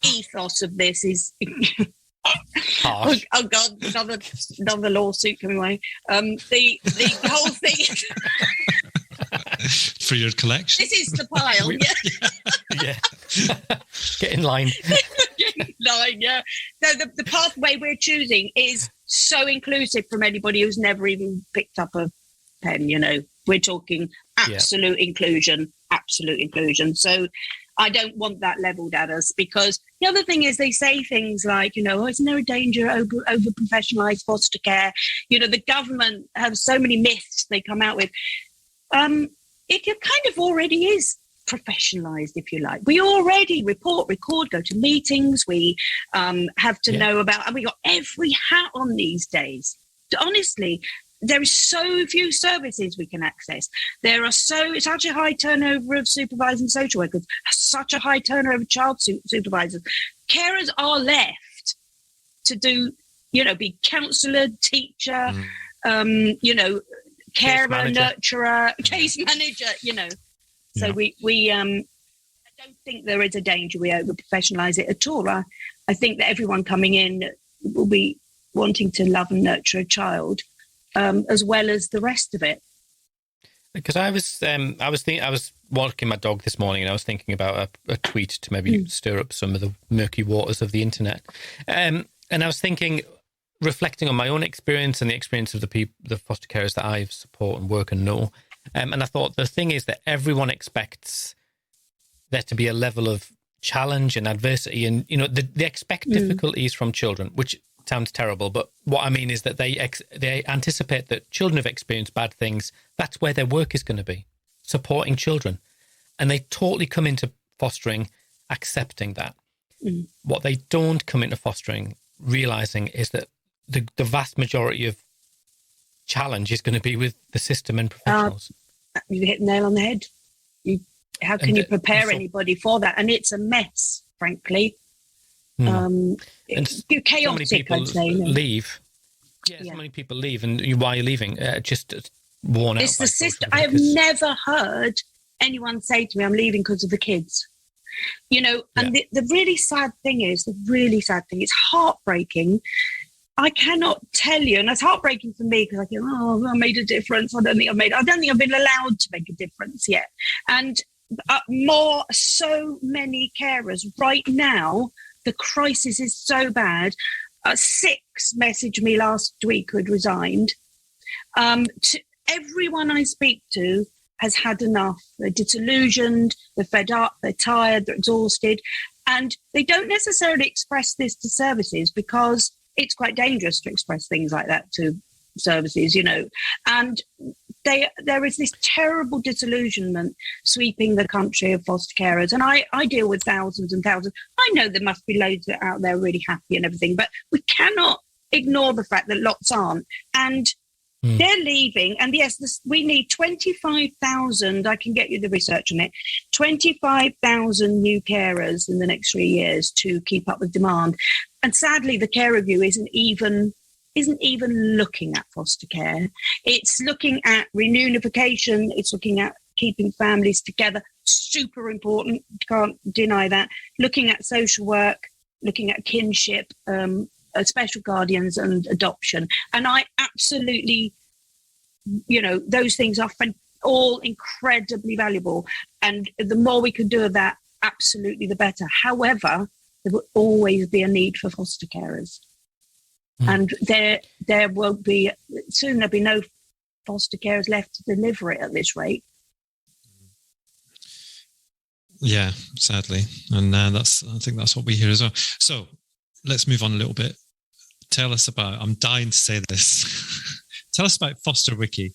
C: ethos of this is
B: Harsh.
C: Oh God, another lawsuit coming away. The whole thing
A: for your collection.
C: This is the pile.
B: Yeah. Get in line.
C: Get in line. Yeah. So the pathway we're choosing is so inclusive from anybody who's never even picked up a pen. We're talking absolute inclusion. So I don't want that leveled at us, because the other thing is they say things like, isn't there a danger over professionalised foster care? The government have so many myths they come out with. It kind of already is professionalised, if you like. We already report, record, go to meetings. We have to know about, and we got every hat on these days. Honestly, there is so few services we can access. There are such a high turnover of supervising social workers, such a high turnover of child supervisors. Carers are left to do, be counsellor, teacher, carer, nurturer, case manager, So we I don't think there is a danger we over professionalise it at all. I think that everyone coming in will be wanting to love and nurture a child, as well as the rest of it.
B: Because I was walking my dog this morning, and I was thinking about a tweet to maybe stir up some of the murky waters of the internet. And I was thinking, reflecting on my own experience and the experience of the foster carers that I support and work and know. And I thought the thing is that everyone expects there to be a level of challenge and adversity, and they expect difficulties from children, which sounds terrible, but what I mean is that they anticipate that children have experienced bad things. That's where their work is going to be, supporting children, and they totally come into fostering accepting that. What they don't come into fostering realizing is that the vast majority of challenge is going to be with the system and professionals.
C: You hit the nail on the head. How can you prepare anybody for that? And it's a mess, frankly. It's chaotic,
B: so many people
C: I'd say.
B: Leave. So many people leave, and why are you leaving? Just worn out.
C: It's the system. I have never heard anyone say to me, "I'm leaving because of the kids." And the really sad thing is, it's heartbreaking. I cannot tell you, and that's heartbreaking for me, because I think, I made a difference. I don't think I've been allowed to make a difference yet. And so many carers right now, the crisis is so bad. 6 messaged me last week who had resigned. Everyone I speak to has had enough. They're disillusioned, they're fed up, they're tired, they're exhausted. And they don't necessarily express this to services, because it's quite dangerous to express things like that to services, And there is this terrible disillusionment sweeping the country of foster carers. And I deal with thousands and thousands. I know there must be loads out there really happy and everything, but we cannot ignore the fact that lots aren't. And they're leaving. And yes, we need 25,000. I can get you the research on it. 25,000 new carers in the next 3 years to keep up with demand. And sadly, the care review isn't even looking at foster care. It's looking at reunification. It's looking at keeping families together. Super important. Can't deny that. Looking at social work, looking at kinship, special guardians and adoption. And I absolutely, those things are all incredibly valuable. And the more we can do of that, absolutely the better. However, there will always be a need for foster carers. And there won't be, soon there'll be no foster carers left to deliver it at this rate.
A: Yeah, sadly. And I think that's what we hear as well. So let's move on a little bit. Tell us about, I'm dying to say this. Tell us about Foster Wiki.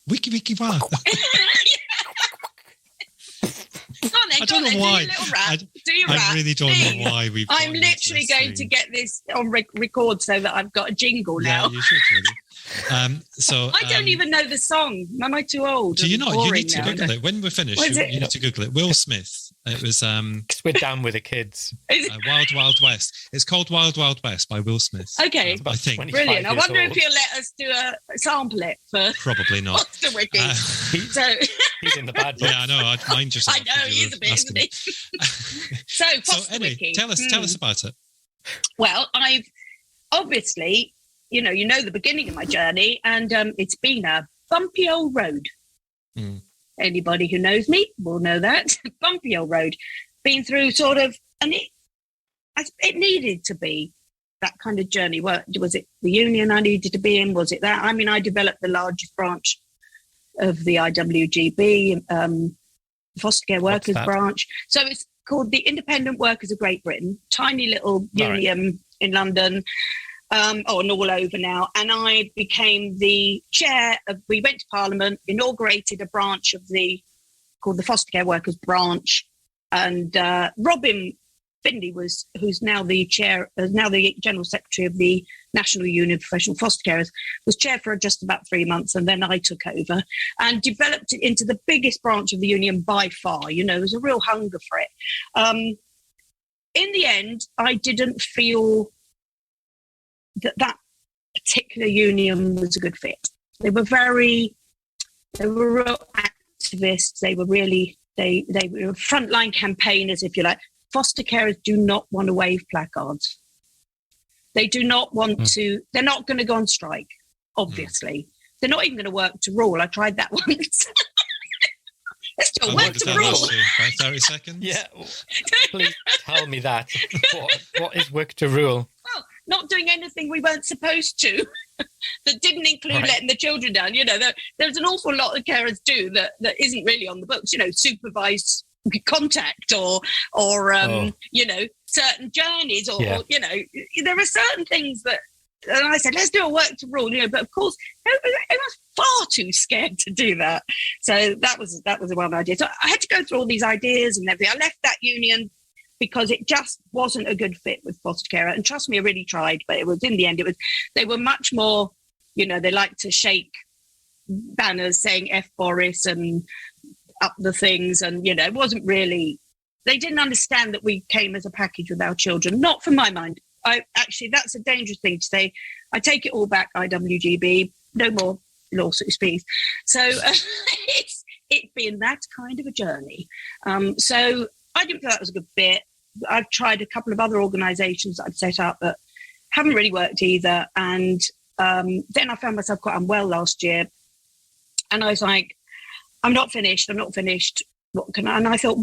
A: Wiki, wow. I don't know why. I really don't know why we've.
C: I'm literally going to get this on record so that I've got a jingle now.
A: Yeah, you should really.
C: I don't even know the song. Am I too old?
A: Do you not? You need to Google it. When we're finished, you need to Google it. Will Smith. It was.
B: Because we're down with the kids.
A: Wild Wild West. It's called Wild Wild West by Will Smith.
C: Okay,
A: I think.
C: Brilliant. I wonder if you'll let us do a sample it for.
A: Probably not.
C: Foster Wiki.
B: He's in the bad book.
A: Yeah, I know. Mine just.
C: I know he is a bit, isn't he? So Foster Wiki.
A: Tell us about it.
C: Well, obviously, you know the beginning of my journey, and it's been a bumpy old road. Anybody who knows me will know that. Bumpy old road. Been through sort of, and it needed to be that kind of journey. Was it the union I needed to be in? Was it that? I mean, I developed the largest branch of the IWGB, Foster Care Workers branch. So it's called the Independent Workers of Great Britain, tiny little union in London, and all over now. And I became the chair of, we went to Parliament, inaugurated a branch called the Foster Care Workers branch. And Robin Findlay who's now the General Secretary of the National Union of Professional Foster Carers, was chair for just about 3 months, and then I took over and developed it into the biggest branch of the union by far. You know, there was a real hunger for it. In the end, I didn't feel that particular union was a good fit. They were real activists. They were really, they were frontline campaigners, if you like. Foster carers do not want to wave placards. They do not want to, they're not going to go on strike, obviously. They're not even going to work to rule. I tried that once. Let's do a work to rule.
A: About 30 seconds?
B: Yeah. Please tell me that. What is work to rule?
C: Well, not doing anything we weren't supposed to. That didn't include letting the children down. You know, there's an awful lot of carers do that isn't really on the books. You know, supervised contact or you know, certain journeys or you know, there are certain things that, and I said, let's do a work to rule, you know, but of course everyone's far too scared to do that. So that was one idea. So I had to go through all these ideas and everything. I left that union because it just wasn't a good fit with foster care. And trust me, I really tried, but it was, in the end, they were much more, you know, they like to shake banners saying F Boris and up the things. And, you know, it wasn't really, they didn't understand that we came as a package with our children. Not from my mind. That's a dangerous thing to say. I take it all back, IWGB, no more lawsuits, please. So it's been that kind of a journey. So I didn't feel that was a good fit. I've tried a couple of other organisations that I've set up that haven't really worked either. And then I found myself quite unwell last year. And I was like, I'm not finished. What can I? And I thought,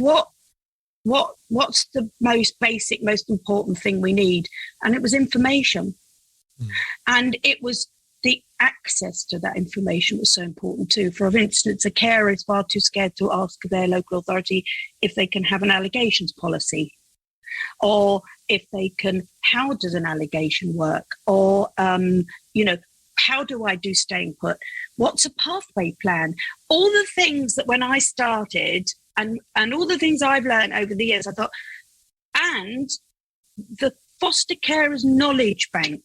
C: what's the most basic, most important thing we need? And it was information. And it was the access to that information was so important too. For instance, a carer is far too scared to ask their local authority if they can have an allegations policy, or if they can, how does an allegation work? Or, you know, how do I do staying put? What's a pathway plan? All the things that when I started and all the things I've learned over the years, I thought, and the foster carers knowledge bank.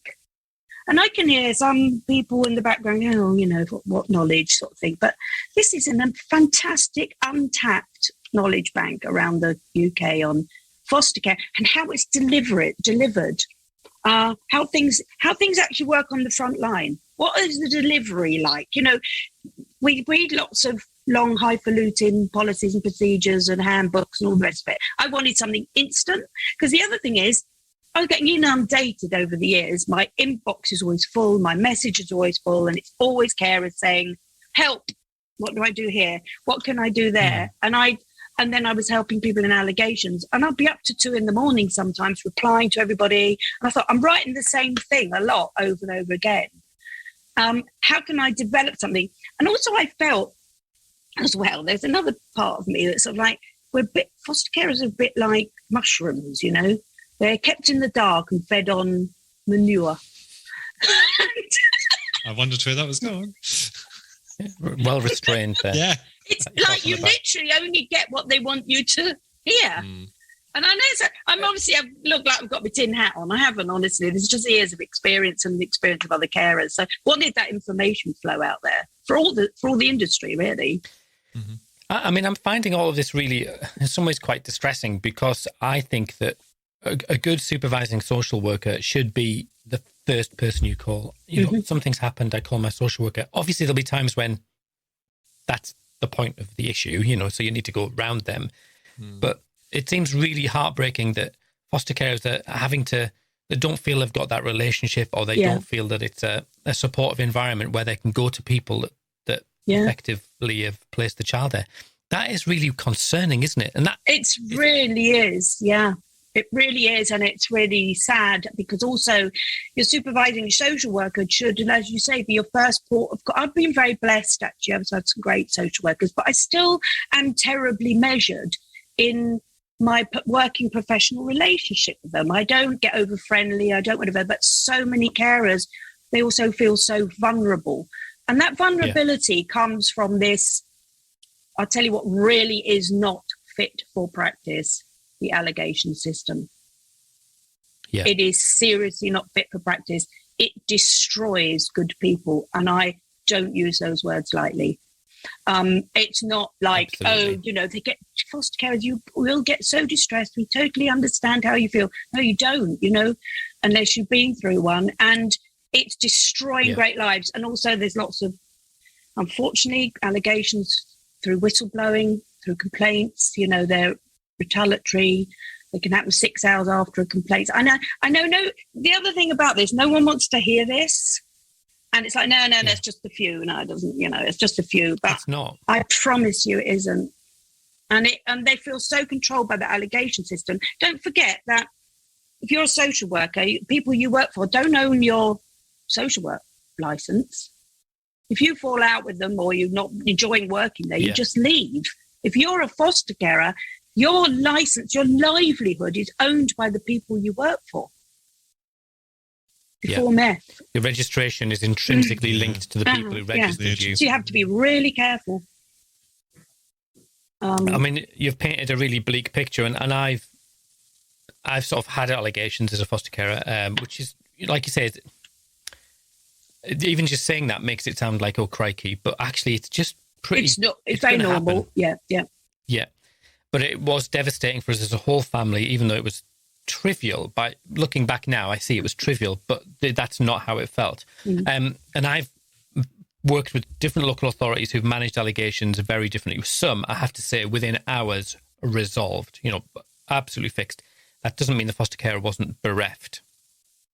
C: And I can hear some people in the background, oh, you know, what knowledge sort of thing. But this is a fantastic, untapped knowledge bank around the UK on foster care and how it's delivered, how things actually work on the front line. What is the delivery like? You know, we read lots of long, highfalutin policies and procedures and handbooks and all the rest of it. I wanted something instant, because the other thing is, I was getting inundated over the years. My inbox is always full, my message is always full, and it's always carers saying, help, what do I do here? What can I do there? And then I was helping people in allegations, and I'd be up to 2 a.m. sometimes replying to everybody. And I thought, I'm writing the same thing a lot over and over again. How can I develop something? And also I felt as well, there's another part of me that's sort of like, foster carers are a bit like mushrooms, you know? They're kept in the dark and fed on manure.
A: I wondered where that was going.
B: Well restrained there.
A: Yeah.
C: It's like you literally only get what they want you to hear. And I know I'm obviously, I look like I've got my tin hat on. I haven't, honestly. There's just years of experience and the experience of other carers. So wanted that information flow out there for all the industry, really.
B: Mm-hmm. I mean, I'm finding all of this really, in some ways, quite distressing, because I think that a good supervising social worker should be the first person you call. You know, something's happened, I call my social worker. Obviously, there'll be times when that's the point of the issue, you know, so you need to go around them. But it seems really heartbreaking that foster carers are having to don't feel they've got that relationship, or they don't feel that it's a supportive environment where they can go to people that effectively have placed the child there. That is really concerning, isn't it? And that
C: really is, yeah. It really is, and it's really sad, because also your supervising social worker should, and as you say, be your first port of call. I've been very blessed, actually. I've had some great social workers, but I still am terribly measured in my working professional relationship with them. I don't get over friendly, I don't whatever, but so many carers, they also feel so vulnerable. And that vulnerability comes from this, I'll tell you what really is not fit for practice. The allegation system. Yeah. It is seriously not fit for practice. It destroys good people. And I don't use those words lightly. It's not like, they get foster carers, you will get so distressed. We totally understand how you feel. No, you don't, unless you've been through one. And it's destroying great lives. And also there's lots of, unfortunately, allegations through whistleblowing, through complaints, they're retaliatory. They can happen 6 hours after a complaint. I know. The other thing about this, no one wants to hear this, and it's like, no, that's just a few. No, it doesn't. It's just a few. But
B: it's not.
C: I promise you, it isn't. And they feel so controlled by the allegation system. Don't forget that if you're a social worker, people you work for don't own your social work license. If you fall out with them or you're not enjoying working there, you just leave. If you're a foster carer, your license, your livelihood is owned by the people you work for. Before meth.
B: Your registration is intrinsically linked to the people who registered you.
C: So you have to be really careful.
B: You've painted a really bleak picture, and I've sort of had allegations as a foster carer, which is, like you said, even just saying that makes it sound like, oh, crikey, but actually it's just pretty...
C: It's very normal.
B: Happen. Yeah. But it was devastating for us as a whole family, even though it was trivial. By looking back now, I see it was trivial, but that's not how it felt. And I've worked with different local authorities who've managed allegations very differently. Some, I have to say, within hours resolved, absolutely fixed. That doesn't mean the foster carer wasn't bereft.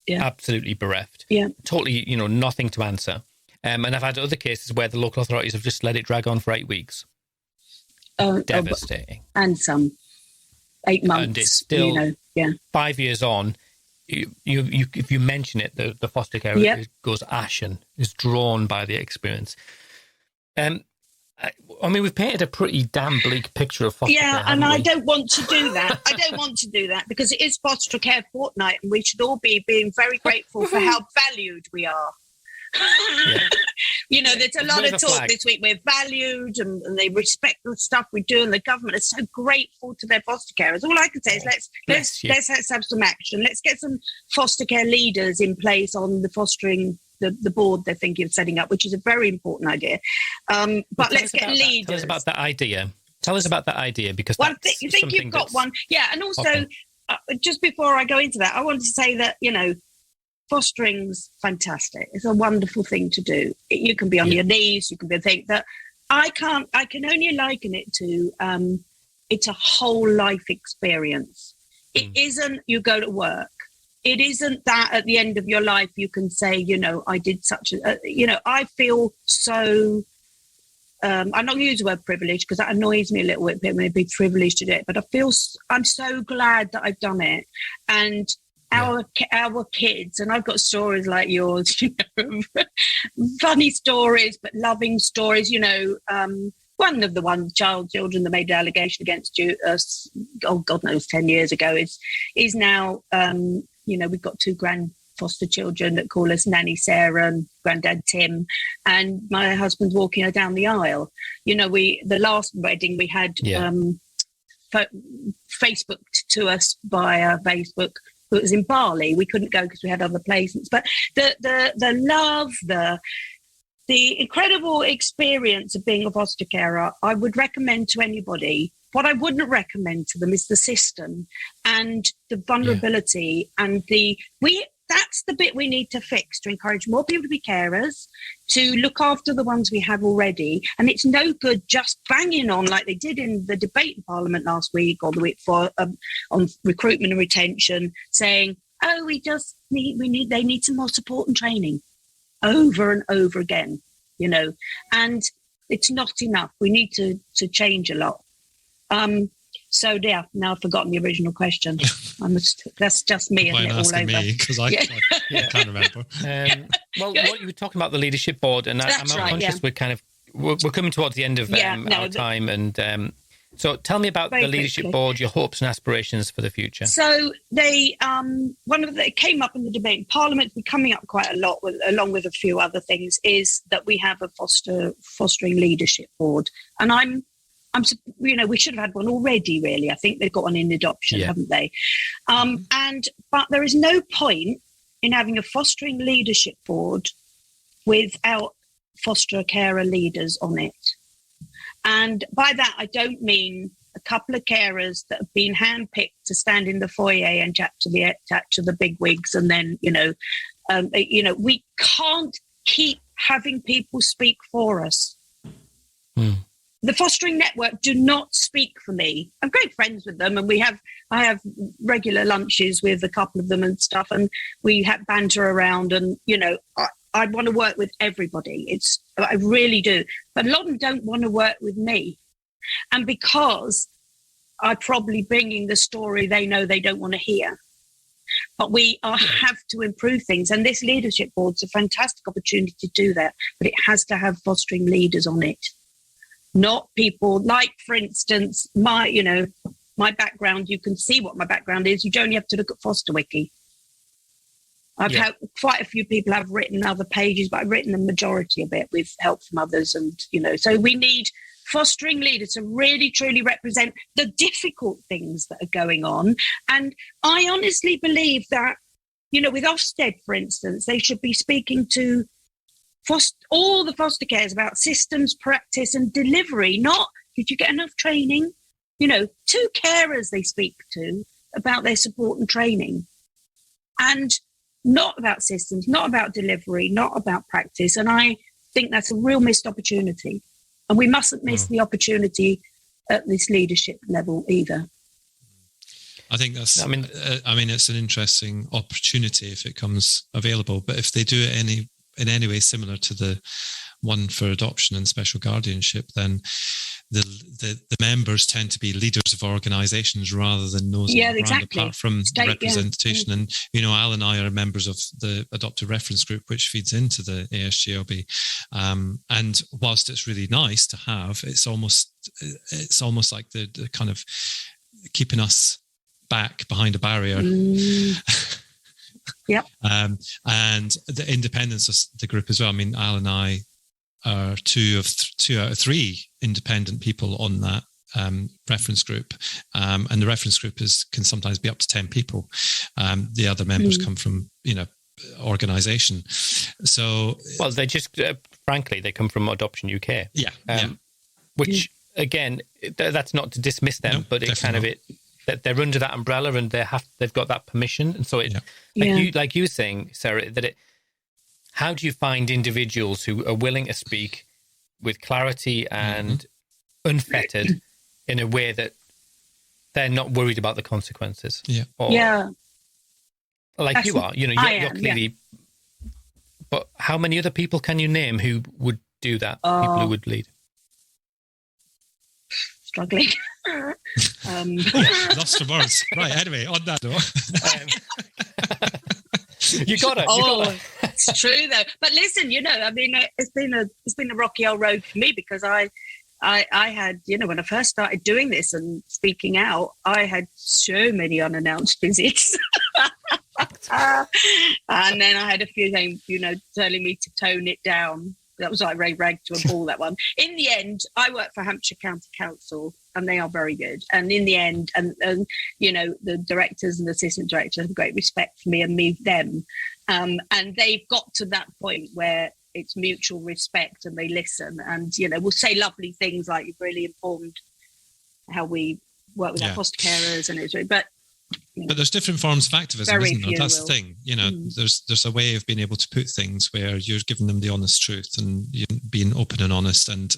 B: Yeah. Absolutely bereft. Yeah. Totally, nothing to answer. And I've had other cases where the local authorities have just let it drag on for 8 weeks. Devastating.
C: And some 8 months.
B: And it's still 5 years on. You if you mention it, the foster care goes ashen, is drawn by the experience. We've painted a pretty damn bleak picture of foster care.
C: And I don't want to do that. Because it is Foster Care Fortnight, and we should all be being very grateful for how valued we are. There's a lot of talk this week. We're valued and they respect the stuff we do, and the government is so grateful to their foster carers. All I can say is let's have some action. Let's get some foster care leaders in place on the fostering the board they're thinking of setting up, which is a very important idea. But let's get leaders.
B: Tell us about that idea. Because
C: you think you've got one. Yeah, and also just before I go into that, I wanted to say that fostering's fantastic. It's a wonderful thing to do. You can be on your knees. You can be think that I can only liken it to it's a whole life experience. It isn't you go to work. It isn't that at the end of your life you can say, I did such a, I feel so, I'm not going to use the word privilege because that annoys me a little bit, maybe privileged to do it, but I'm so glad that I've done it. And our kids, and I've got stories like yours, funny stories, but loving stories, one of the children that made the allegation against you, God knows, 10 years ago, is now, we've got 2 grand foster children that call us Nanny Sarah and Granddad Tim, and my husband's walking her down the aisle. The last wedding we had Facebooked to us via Facebook. It was in Bali. We couldn't go because we had other placements. But the love, the incredible experience of being a foster carer, I would recommend to anybody. What I wouldn't recommend to them is the system and the vulnerability and that's the bit we need to fix to encourage more people to be carers, to look after the ones we have already. And it's no good just banging on like they did in the debate in Parliament last week or the week before on recruitment and retention, saying, oh, they need some more support and training, over and over again, and it's not enough. We need to change a lot. So yeah, now I've forgotten the original question. That's just me, isn't it, all over?
A: Me, because I can't remember.
B: What you were talking about, the leadership board, and I'm conscious we're coming towards the end of our time, and so tell me about the leadership board, your hopes and aspirations for the future.
C: So they it came up in the debate in Parliament, been coming up quite a lot, along with a few other things, is that we have a fostering leadership board, and I'm we should have had one already, really. I think they've got one in adoption, haven't they? But there is no point in having a fostering leadership board without foster carer leaders on it. And by that, I don't mean a couple of carers that have been handpicked to stand in the foyer and chat to the big wigs, and then we can't keep having people speak for us. The fostering network do not speak for me. I'm great friends with them, and I have regular lunches with a couple of them and stuff, and we have banter around, and I want to work with everybody. I really do, but a lot of them don't want to work with me, and because I'm probably bringing the story they know they don't want to hear. But we have to improve things, and this leadership board's a fantastic opportunity to do that. But it has to have fostering leaders on it. Not people like, for instance, my background. You can see what my background is. You only have to look at FosterWiki. I've had quite a few people have written other pages, but I've written the majority of it with help from others. And, so we need fostering leaders to really, truly represent the difficult things that are going on. And I honestly believe that, with Ofsted, for instance, they should be speaking to all the foster cares about systems, practice and delivery. Not, did you get enough training? 2 carers they speak to about their support and training. And not about systems, not about delivery, not about practice. And I think that's a real missed opportunity. And we mustn't miss the opportunity at this leadership level either.
A: I think that's, it's an interesting opportunity if it comes available. But if they do it in any way similar to the one for adoption and special guardianship, then the members tend to be leaders of organisations rather than nosing around, apart from representation. And Al and I are members of the Adopted Reference Group, which feeds into the ASGLB. And whilst it's really nice to have, it's almost like the kind of keeping us back behind a barrier.
C: Yep.
A: And the independence of the group as well. I mean, Al and I are 2 out of 3 independent people on that reference group, and the reference group can sometimes be up to 10 people. The other members come from organisation. So,
B: well, they just frankly they come from Adoption UK. Which again, that's not to dismiss them, but it kind of that they're under that umbrella and they've got that permission, and so like you were saying, Sarah, that how do you find individuals who are willing to speak with clarity and unfettered in a way that they're not worried about the consequences? Like you are, you're clearly. But how many other people can you name who would do that? People who would lead.
C: Struggling.
A: Lost for words. Right. Anyway, on that note,
B: you got it.
C: It's true though. But listen, it's been a rocky old road for me, because I had, when I first started doing this and speaking out, I had so many unannounced visits. And then I had a few things, telling me to tone it down. That was like Ray Rag to a ball, that one. In the end, I work for Hampshire County Council, and they are very good. And in the end, and the directors and assistant directors have great respect for me and me them. And they've got to that point where it's mutual respect and they listen. And, we'll say lovely things like, you've really informed how we work with our foster carers. And it's really, but
A: there's different forms of activism, isn't there? That's the thing. There's a way of being able to put things where you're giving them the honest truth and you're being open and honest and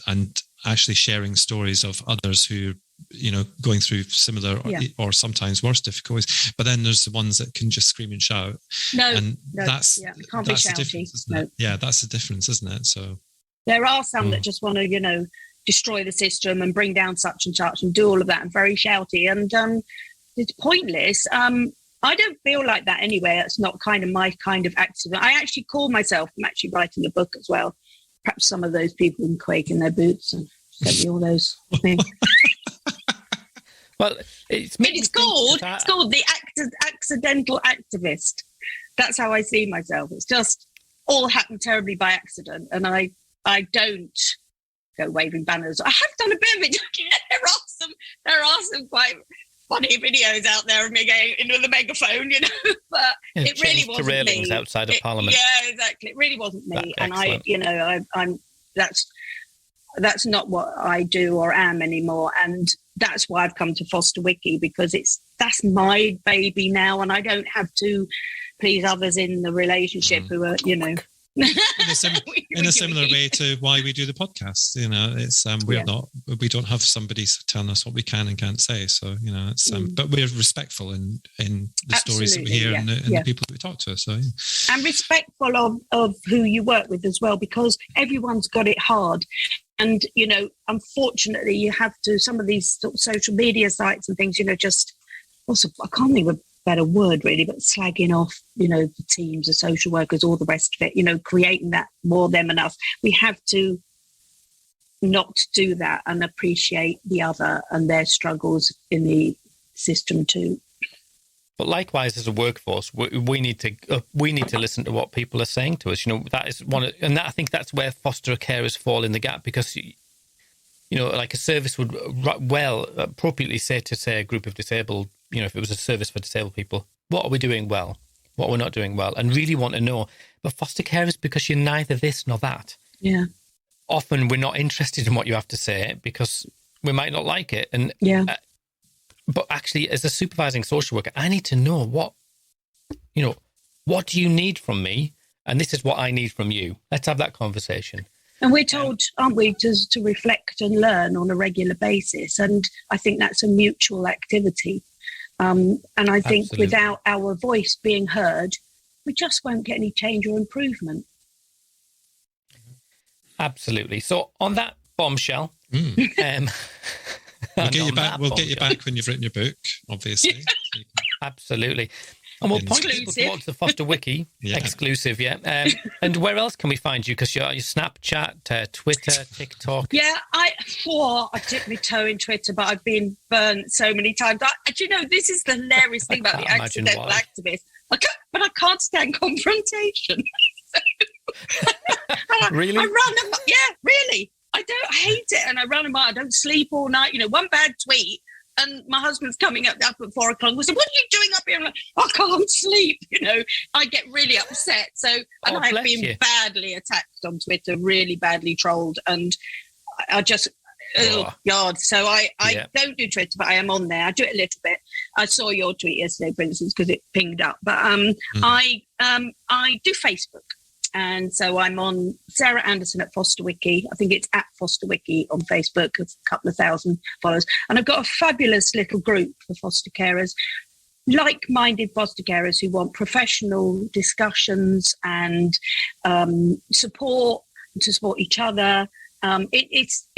A: actually sharing stories of others who going through similar or sometimes worse difficulties. But then there's the ones that can just scream and shout. That's
C: can't be
A: the
C: shouty.
A: difference, isn't it? Yeah, that's the difference, isn't it? So
C: there are some that just want to, destroy the system and bring down such and such and do all of that and very shouty, and it's pointless. I don't feel like that anyway. It's not kind of my kind of accident. I actually call myself, I'm actually writing a book as well. Perhaps some of those people can quake in their boots and send me all those things.
B: Well, it's
C: called The Accidental Activist. That's how I see myself. It's just all happened terribly by accident, and I don't go waving banners. I have done a bit of it. There are some quite funny videos out there of me going in with a megaphone, but it really wasn't me.
B: Railings outside of Parliament.
C: Yeah, exactly. It really wasn't me, and I'm that's not what I do or am anymore, and that's why I've come to Foster Wiki, because that's my baby now, and I don't have to please others in the relationship who are,
A: in a similar way to why we do the podcast. It's we don't have somebody telling us what we can and can't say. So it's but we're respectful in the stories that we hear and the people that we talk to. So
C: and respectful of who you work with as well, because everyone's got it hard. And, unfortunately, you have to, some of these sort of social media sites and things, just, also, I can't think of a better word really, but slagging off, the teams, the social workers, all the rest of it, creating that more them and us. We have to not do that and appreciate the other and their struggles in the system too.
B: But likewise, as a workforce, we need to listen to what people are saying to us. That is I think that's where foster carers fall in the gap, because like a service would appropriately say to a group of disabled, if it was a service for disabled people, what are we doing well, what we're not doing well, and really want to know. But foster carers, because you're neither this nor that.
C: Yeah.
B: Often we're not interested in what you have to say because we might not like it, and but actually, as a supervising social worker, I need to know what do you need from me? And this is what I need from you. Let's have that conversation.
C: And we're told, aren't we, to reflect and learn on a regular basis. And I think that's a mutual activity. And I think without our voice being heard, we just won't get any change or improvement. Absolutely.
B: So on that bombshell...
A: We'll get you back when you've written your book, obviously.
B: Absolutely. And we'll point people towards the Foster Wiki, exclusive, and where else can we find you? Because you're Snapchat, Twitter, TikTok.
C: Yeah, I dipped my toe in Twitter, but I've been burnt so many times. This is the hilarious thing about the accidental activist. I can't stand confrontation.
B: Really?
C: I run them. Yeah, really. I hate it, and I run them out. I don't sleep all night. One bad tweet, and my husband's coming up at 4 o'clock. We said, "What are you doing up here?" I'm like, "I can't sleep." I get really upset. So, and I've been badly attacked on Twitter, really badly trolled, and I just God. So I don't do Twitter, but I am on there. I do it a little bit. I saw your tweet yesterday, for instance, because it pinged up. But I do Facebook. And so I'm on Sarah Anderson at Foster Wiki. I think it's at Foster Wiki on Facebook. It's a couple of thousand followers. And I've got a fabulous little group for foster carers, like-minded foster carers who want professional discussions and support to support each other. It's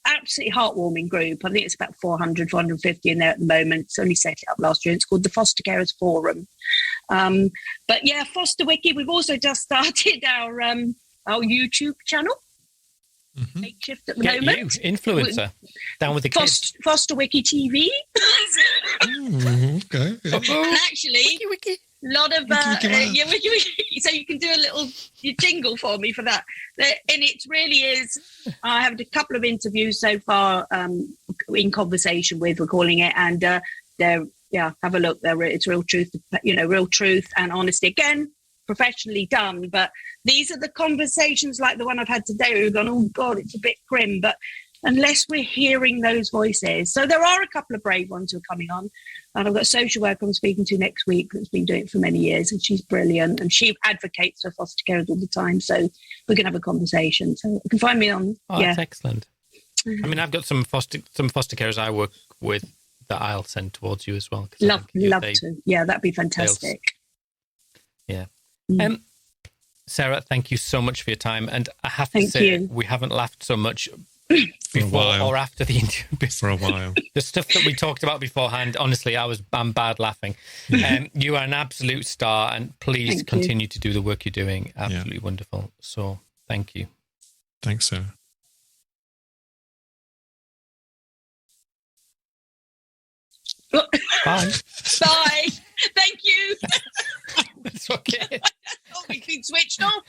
C: absolutely heartwarming group. I think it's about 400, 450 in there at the moment. It's only set it up last year. It's called the Foster Carers Forum. But yeah, Foster Wiki. We've also just started our YouTube channel. Makeshift at the moment.
B: You, influencer, down with the kids.
C: Foster Wiki TV.
A: Okay.
C: And actually,
B: Wiki.
C: A lot of Wiki. So you can do a little jingle for me for that. And it really is. I have a couple of interviews so far in conversation with. We're calling it, and they're. Yeah, have a look there. It's real truth, real truth and honesty. Again, professionally done. But these are the conversations like the one I've had today where we've gone, oh, God, it's a bit grim. But unless we're hearing those voices. So there are a couple of brave ones who are coming on. And I've got a social worker I'm speaking to next week that's been doing it for many years. And she's brilliant. And she advocates for foster carers all the time. So we can have a conversation. So you can find me on.
B: That's excellent. I mean, I've got some foster carers I work with that I'll send towards you as well.
C: Love to. Yeah, that'd be fantastic.
B: Yeah. Sarah, thank you so much for your time. And I have to say, we haven't laughed so much before or after the interview.
A: For a while.
B: The stuff that we talked about beforehand, honestly, I'm bad laughing. You are an absolute star, and please continue to do the work you're doing. Absolutely wonderful. So thank you.
A: Thanks, Sarah.
B: Bye.
C: Bye. Thank you.
B: It's okay.
C: We've been switched off.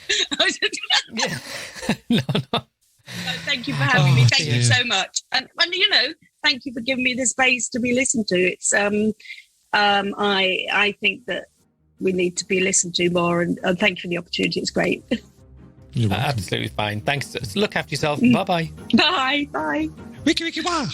B: No.
C: Thank you for having me. Thank you so much. And thank you for giving me the space to be listened to. It's I think that we need to be listened to more, and thank you for the opportunity. It's great.
B: Absolutely fine. Thanks. Look after yourself. Bye-bye.
C: Bye.
A: Wiki wah.